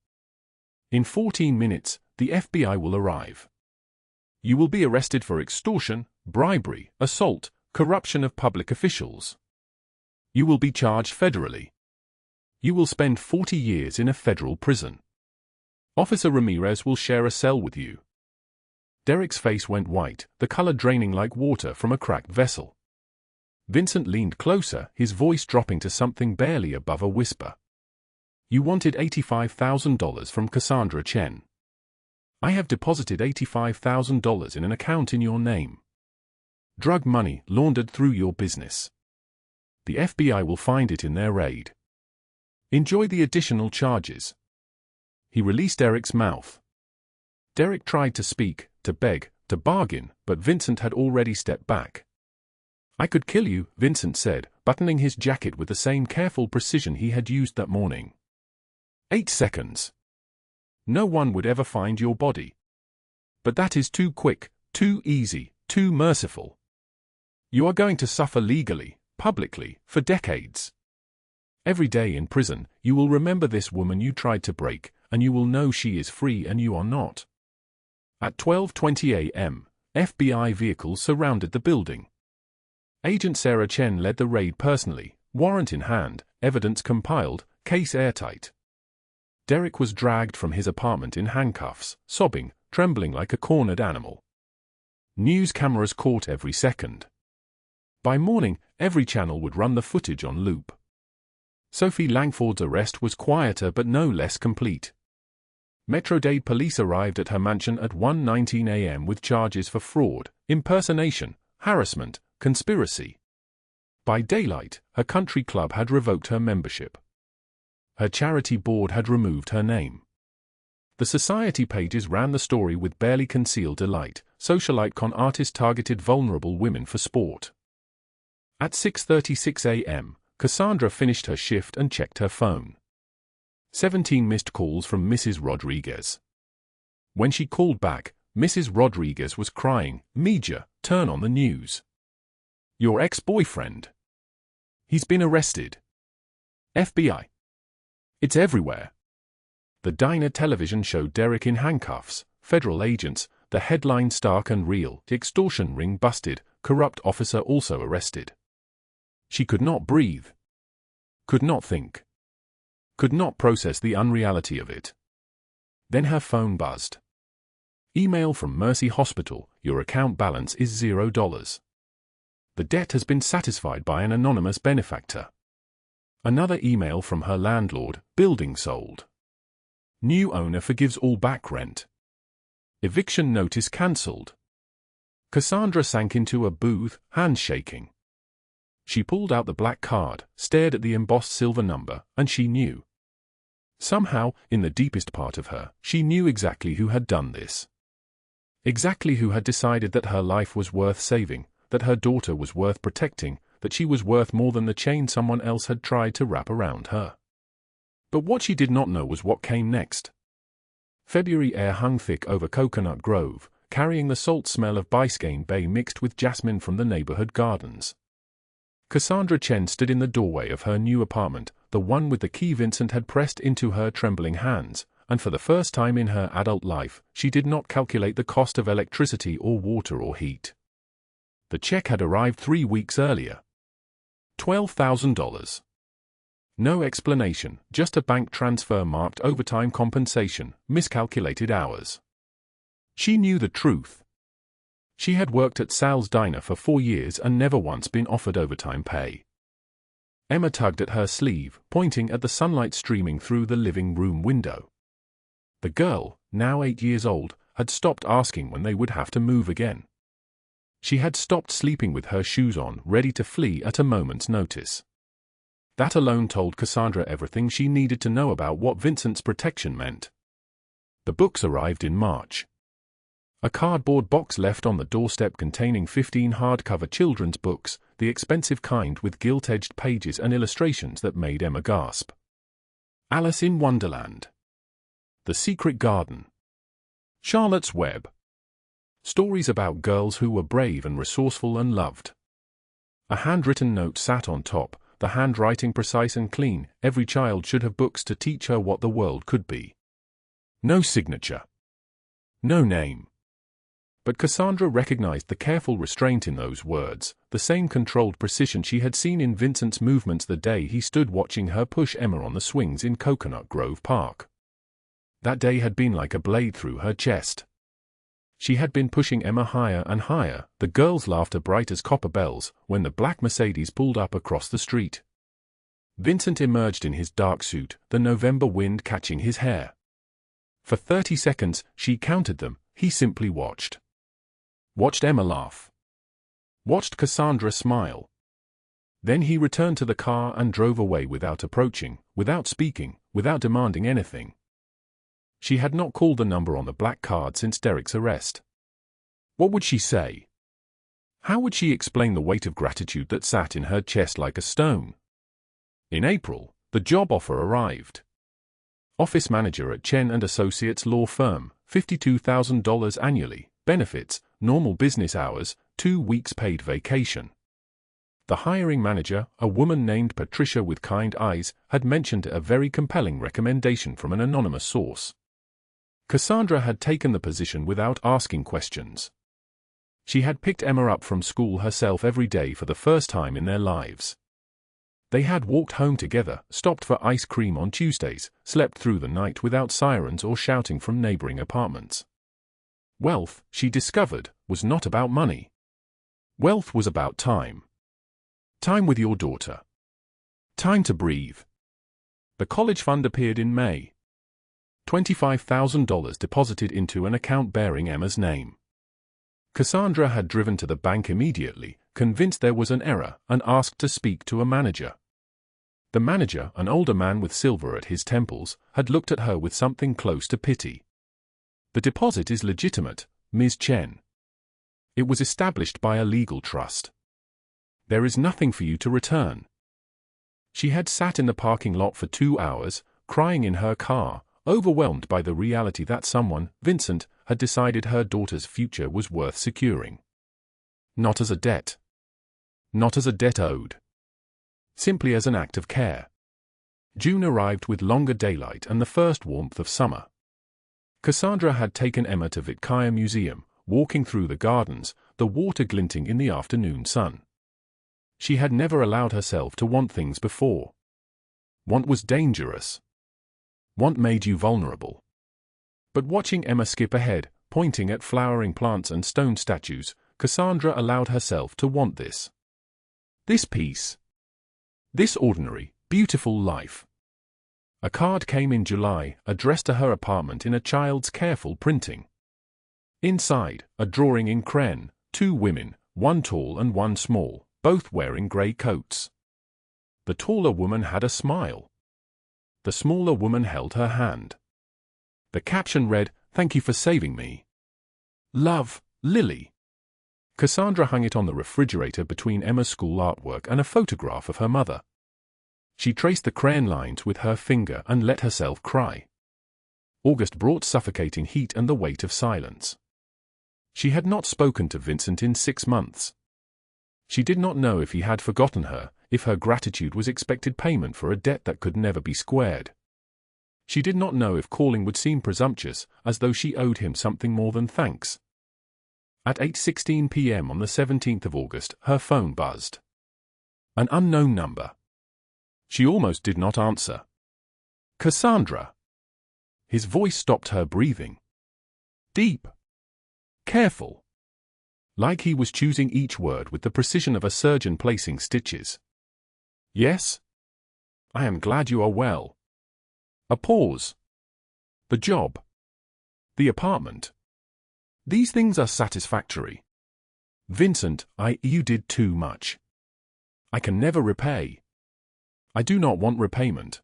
In 14 minutes, the FBI will arrive. You will be arrested for extortion, bribery, assault, corruption of public officials. You will be charged federally. You will spend 40 years in a federal prison. Officer Ramirez will share a cell with you. Derek's face went white, the color draining like water from a cracked vessel. Vincent leaned closer, his voice dropping to something barely above a whisper. You wanted $85,000 from Cassandra Chen. I have deposited $85,000 in an account in your name. Drug money laundered through your business. The FBI will find it in their raid. Enjoy the additional charges. He released Derek's mouth. Derek tried to speak, to beg, to bargain, but Vincent had already stepped back. I could kill you, Vincent said, buttoning his jacket with the same careful precision he had used that morning. 8 seconds. No one would ever find your body. But that is too quick, too easy, too merciful. You are going to suffer legally, publicly, for decades. Every day in prison, you will remember this woman you tried to break, and you will know she is free and you are not. At 12:20 a.m., FBI vehicles surrounded the building. Agent Sarah Chen led the raid personally, warrant in hand, evidence compiled, case airtight. Derek was dragged from his apartment in handcuffs, sobbing, trembling like a cornered animal. News cameras caught every second. By morning, every channel would run the footage on loop. Sophie Langford's arrest was quieter but no less complete. Metro-Dade police arrived at her mansion at 1:19 a.m. with charges for fraud, impersonation, harassment, conspiracy. By daylight, her country club had revoked her membership. Her charity board had removed her name. The society pages ran the story with barely concealed delight. Socialite con artist targeted vulnerable women for sport. At 6:36 a.m., Cassandra finished her shift and checked her phone. 17 missed calls from Mrs. Rodriguez. When she called back, Mrs. Rodriguez was crying, "Media, turn on the news. Your ex-boyfriend. He's been arrested. FBI. It's everywhere." The diner television showed Derek in handcuffs, federal agents, the headline stark and real, extortion ring busted, corrupt officer also arrested. She could not breathe. Could not think. Could not process the unreality of it. Then her phone buzzed. Email from Mercy Hospital, your account balance is $0. The debt has been satisfied by an anonymous benefactor. Another email from her landlord, building sold. New owner forgives all back rent. Eviction notice cancelled. Cassandra sank into a booth, hands shaking. She pulled out the black card, stared at the embossed silver number, and she knew. Somehow, in the deepest part of her, she knew exactly who had done this. Exactly who had decided that her life was worth saving, that her daughter was worth protecting, that she was worth more than the chain someone else had tried to wrap around her. But what she did not know was what came next. February air hung thick over Coconut Grove, carrying the salt smell of Biscayne Bay mixed with jasmine from the neighborhood gardens. Cassandra Chen stood in the doorway of her new apartment, the one with the key Vincent had pressed into her trembling hands, and for the first time in her adult life, she did not calculate the cost of electricity or water or heat. The check had arrived 3 weeks earlier. $12,000. No explanation, just a bank transfer marked overtime compensation, miscalculated hours. She knew the truth. She had worked at Sal's diner for 4 years and never once been offered overtime pay. Emma tugged at her sleeve, pointing at the sunlight streaming through the living room window. The girl, now 8 years old, had stopped asking when they would have to move again. She had stopped sleeping with her shoes on, ready to flee at a moment's notice. That alone told Cassandra everything she needed to know about what Vincent's protection meant. The books arrived in March. A cardboard box left on the doorstep containing 15 hardcover children's books, the expensive kind with gilt-edged pages and illustrations that made Emma gasp. Alice in Wonderland. The Secret Garden. Charlotte's Web. Stories about girls who were brave and resourceful and loved. A handwritten note sat on top, the handwriting precise and clean. Every child should have books to teach her what the world could be. No signature. No name. But Cassandra recognized the careful restraint in those words, the same controlled precision she had seen in Vincent's movements the day he stood watching her push Emma on the swings in Coconut Grove Park. That day had been like a blade through her chest. She had been pushing Emma higher and higher, the girl's laughter bright as copper bells, when the black Mercedes pulled up across the street. Vincent emerged in his dark suit, the November wind catching his hair. For 30 seconds, she counted them, he simply watched. Watched Emma laugh. Watched Cassandra smile. Then he returned to the car and drove away without approaching, without speaking, without demanding anything. She had not called the number on the black card since Derek's arrest. What would she say? How would she explain the weight of gratitude that sat in her chest like a stone? In April, the job offer arrived. Office manager at Chen & Associates law firm, $52,000 annually, benefits, normal business hours, 2 weeks paid vacation. The hiring manager, a woman named Patricia with kind eyes, had mentioned a very compelling recommendation from an anonymous source. Cassandra had taken the position without asking questions. She had picked Emma up from school herself every day for the first time in their lives. They had walked home together, stopped for ice cream on Tuesdays, slept through the night without sirens or shouting from neighboring apartments. Wealth, she discovered, was not about money. Wealth was about time. Time with your daughter. Time to breathe. The college fund appeared in May. $25,000 deposited into an account bearing Emma's name. Cassandra had driven to the bank immediately, convinced there was an error, and asked to speak to a manager. The manager, an older man with silver at his temples, had looked at her with something close to pity. The deposit is legitimate, Ms. Chen. It was established by a legal trust. There is nothing for you to return. She had sat in the parking lot for 2 hours, crying in her car, overwhelmed by the reality that someone, Vincent, had decided her daughter's future was worth securing. Not as a debt. Not as a debt owed. Simply as an act of care. June arrived with longer daylight and the first warmth of summer. Cassandra had taken Emma to Biscayne Museum, walking through the gardens, the water glinting in the afternoon sun. She had never allowed herself to want things before. Want was dangerous. Want made you vulnerable. But watching Emma skip ahead, pointing at flowering plants and stone statues, Cassandra allowed herself to want this. This peace. This ordinary, beautiful life. A card came in July, addressed to her apartment in a child's careful printing. Inside, a drawing in crayon, 2 women, one tall and one small, both wearing grey coats. The taller woman had a smile. The smaller woman held her hand. The caption read, "Thank you for saving me. Love, Lily." Cassandra hung it on the refrigerator between Emma's school artwork and a photograph of her mother. She traced the crayon lines with her finger and let herself cry. August brought suffocating heat and the weight of silence. She had not spoken to Vincent in 6 months. She did not know if he had forgotten her, if her gratitude was expected payment for a debt that could never be squared. She did not know if calling would seem presumptuous, as though she owed him something more than thanks. At 8:16 p.m. on the 17th of August, her phone buzzed. An unknown number. She almost did not answer. Cassandra. His voice stopped her breathing. Deep. Careful. Like he was choosing each word with the precision of a surgeon placing stitches. Yes? I am glad you are well. A pause. The job. The apartment. These things are satisfactory. Vincent, you did too much. I can never repay. I do not want repayment.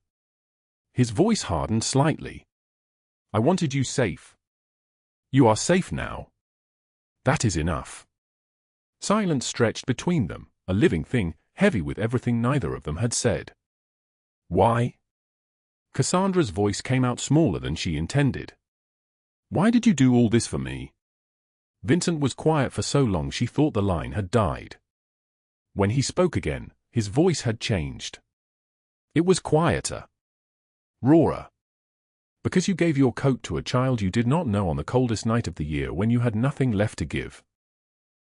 His voice hardened slightly. I wanted you safe. You are safe now. That is enough. Silence stretched between them, a living thing, heavy with everything neither of them had said. Why? Cassandra's voice came out smaller than she intended. Why did you do all this for me? Vincent was quiet for so long she thought the line had died. When he spoke again, his voice had changed. It was quieter. Rawer. Because you gave your coat to a child you did not know on the coldest night of the year when you had nothing left to give.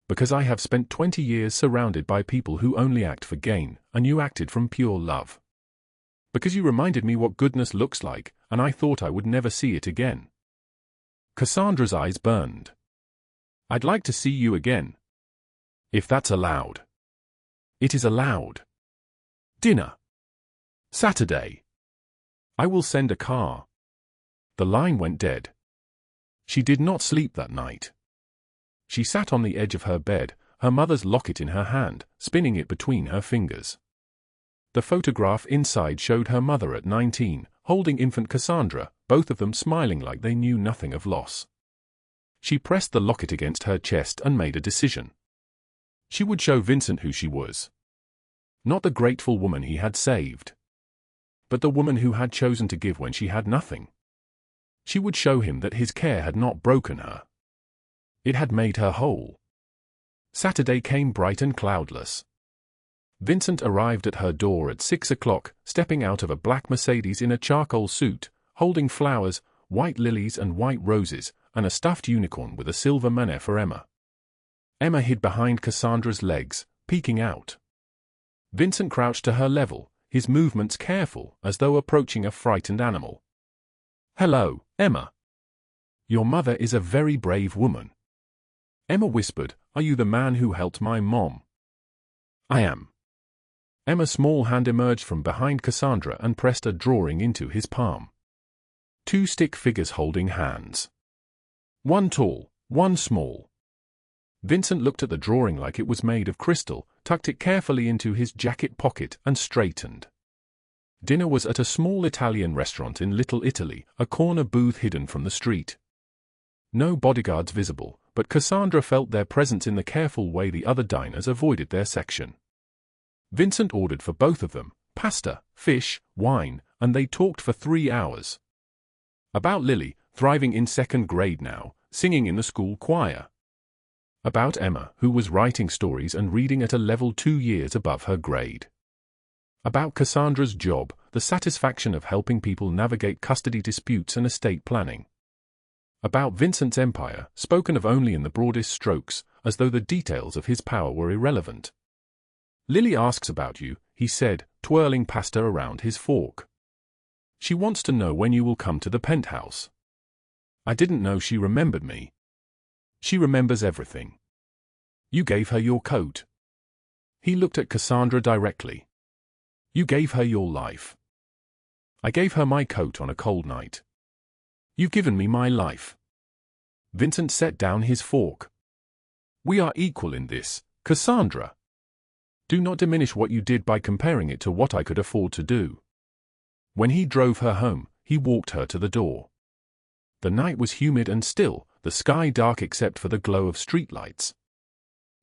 Because I have spent 20 years surrounded by people who only act for gain, and you acted from pure love. Because you reminded me what goodness looks like, and I thought I would never see it again. Cassandra's eyes burned. I'd like to see you again. If that's allowed. It is allowed. Dinner. Saturday. I will send a car. The line went dead. She did not sleep that night. She sat on the edge of her bed, her mother's locket in her hand, spinning it between her fingers. The photograph inside showed her mother at 19, holding infant Cassandra, both of them smiling like they knew nothing of loss. She pressed the locket against her chest and made a decision. She would show Vincent who she was. Not the grateful woman he had saved, but the woman who had chosen to give when she had nothing. She would show him that his care had not broken her. It had made her whole. Saturday came bright and cloudless. Vincent arrived at her door at 6 o'clock, stepping out of a black Mercedes in a charcoal suit, holding flowers, white lilies and white roses, and a stuffed unicorn with a silver manner for Emma. Emma hid behind Cassandra's legs, peeking out. Vincent crouched to her level, his movements careful, as though approaching a frightened animal. Hello, Emma. Your mother is a very brave woman. Emma whispered, Are you the man who helped my mom? I am. Emma's small hand emerged from behind Cassandra and pressed a drawing into his palm. 2 stick figures holding hands. One tall, one small. Vincent looked at the drawing like it was made of crystal, tucked it carefully into his jacket pocket, and straightened. Dinner was at a small Italian restaurant in Little Italy, a corner booth hidden from the street. No bodyguards visible, but Cassandra felt their presence in the careful way the other diners avoided their section. Vincent ordered for both of them, pasta, fish, wine, and they talked for 3 hours. About Lily, thriving in 2nd grade now, singing in the school choir. About Emma, who was writing stories and reading at a level 2 years above her grade. About Cassandra's job, the satisfaction of helping people navigate custody disputes and estate planning. About Vincent's empire, spoken of only in the broadest strokes, as though the details of his power were irrelevant. Lily asks about you, he said, twirling pasta around his fork. She wants to know when you will come to the penthouse. I didn't know she remembered me. She remembers everything. You gave her your coat. He looked at Cassandra directly. You gave her your life. I gave her my coat on a cold night. You've given me my life. Vincent set down his fork. We are equal in this, Cassandra. Do not diminish what you did by comparing it to what I could afford to do. When he drove her home, he walked her to the door. The night was humid and still, the sky dark except for the glow of streetlights.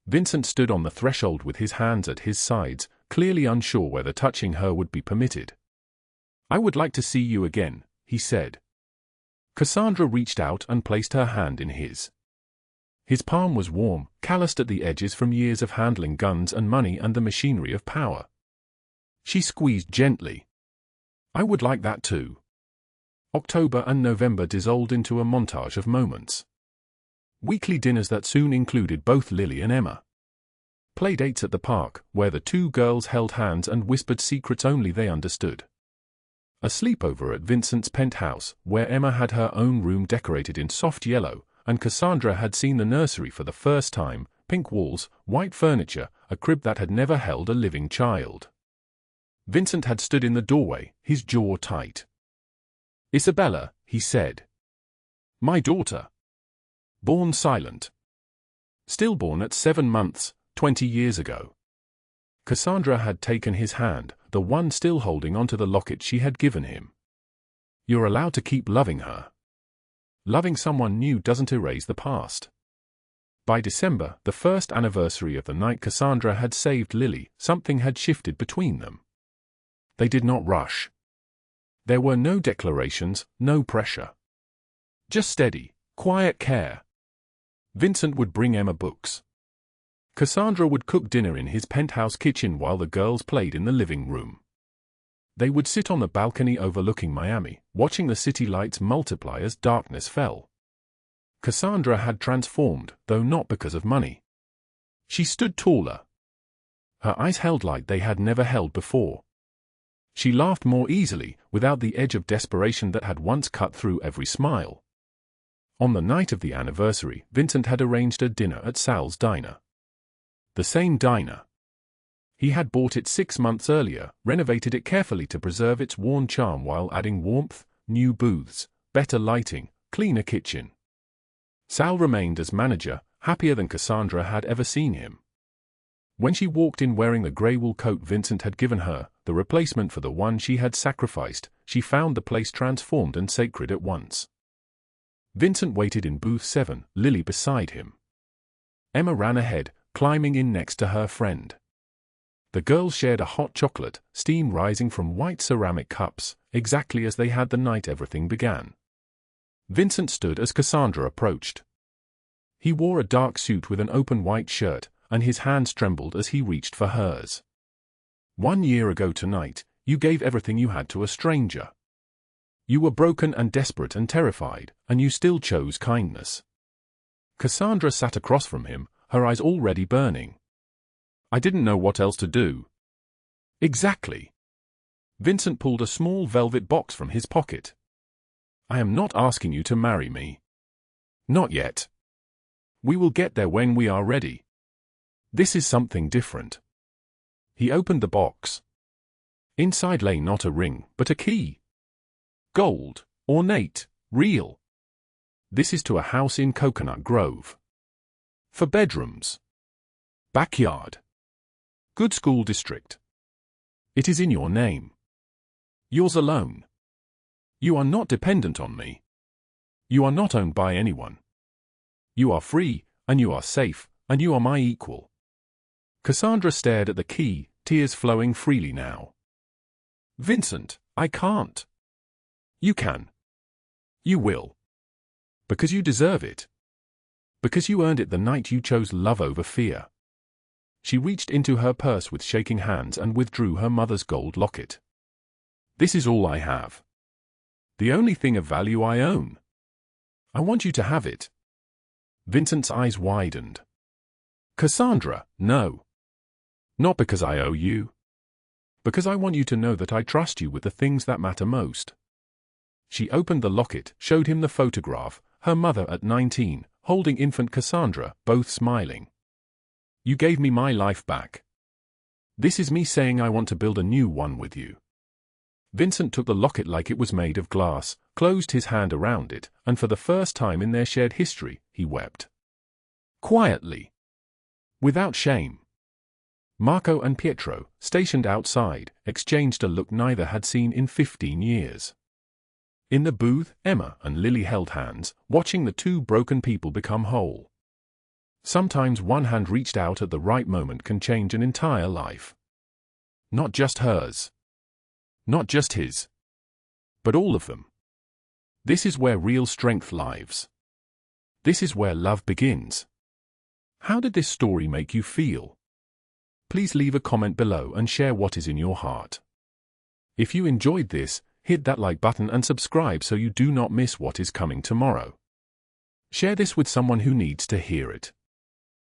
Vincent stood on the threshold with his hands at his sides, clearly unsure whether touching her would be permitted. I would like to see you again, he said. Cassandra reached out and placed her hand in his. His palm was warm, calloused at the edges from years of handling guns and money and the machinery of power. She squeezed gently. I would like that too. October and November dissolved into a montage of moments. Weekly dinners that soon included both Lily and Emma. Playdates at the park, where the 2 girls held hands and whispered secrets only they understood. A sleepover at Vincent's penthouse, where Emma had her own room decorated in soft yellow, and Cassandra had seen the nursery for the first time, pink walls, white furniture, a crib that had never held a living child. Vincent had stood in the doorway, his jaw tight. "Isabella," he said. "My daughter. Born silent. Stillborn at 7 months, 20 years ago." Cassandra had taken his hand, the one still holding onto the locket she had given him. "You're allowed to keep loving her. Loving someone new doesn't erase the past." By December, the first anniversary of the night Cassandra had saved Lily, something had shifted between them. They did not rush. There were no declarations, no pressure. Just steady, quiet care. Vincent would bring Emma books. Cassandra would cook dinner in his penthouse kitchen while the girls played in the living room. They would sit on the balcony overlooking Miami, watching the city lights multiply as darkness fell. Cassandra had transformed, though not because of money. She stood taller. Her eyes held light they had never held before. She laughed more easily, without the edge of desperation that had once cut through every smile. On the night of the anniversary, Vincent had arranged a dinner at Sal's diner. The same diner. He had bought it 6 months earlier, renovated it carefully to preserve its worn charm while adding warmth, new booths, better lighting, cleaner kitchen. Sal remained as manager, happier than Cassandra had ever seen him. When she walked in wearing the grey wool coat Vincent had given her, the replacement for the one she had sacrificed, she found the place transformed and sacred at once. Vincent waited in booth 7, Lily beside him. Emma ran ahead, climbing in next to her friend. The girls shared a hot chocolate, steam rising from white ceramic cups, exactly as they had the night everything began. Vincent stood as Cassandra approached. He wore a dark suit with an open white shirt, and his hands trembled as he reached for hers. "1 year ago tonight, you gave everything you had to a stranger. You were broken and desperate and terrified, and you still chose kindness." Cassandra sat across from him, her eyes already burning. "I didn't know what else to do." "Exactly." Vincent pulled a small velvet box from his pocket. "I am not asking you to marry me. Not yet. We will get there when we are ready. This is something different." He opened the box. Inside lay not a ring, but a key. Gold, ornate, real. "This is to a house in Coconut Grove. For bedrooms. Backyard. Good school district. It is in your name. Yours alone. You are not dependent on me. You are not owned by anyone. You are free, and you are safe, and you are my equal." Cassandra stared at the key, tears flowing freely now. "Vincent, I can't." "You can. You will. Because you deserve it. Because you earned it the night you chose love over fear." She reached into her purse with shaking hands and withdrew her mother's gold locket. "This is all I have. The only thing of value I own. I want you to have it." Vincent's eyes widened. "Cassandra, no. Not because I owe you. Because I want you to know that I trust you with the things that matter most." She opened the locket, showed him the photograph, her mother at 19, holding infant Cassandra, both smiling. "You gave me my life back. This is me saying I want to build a new one with you." Vincent took the locket like it was made of glass, closed his hand around it, and for the first time in their shared history, he wept. Quietly. Without shame. Marco and Pietro, stationed outside, exchanged a look neither had seen in 15 years. In the booth, Emma and Lily held hands, watching the two broken people become whole. Sometimes one hand reached out at the right moment can change an entire life. Not just hers. Not just his. But all of them. This is where real strength lives. This is where love begins. How did this story make you feel? Please leave a comment below and share what is in your heart. If you enjoyed this, hit that like button and subscribe so you do not miss what is coming tomorrow. Share this with someone who needs to hear it.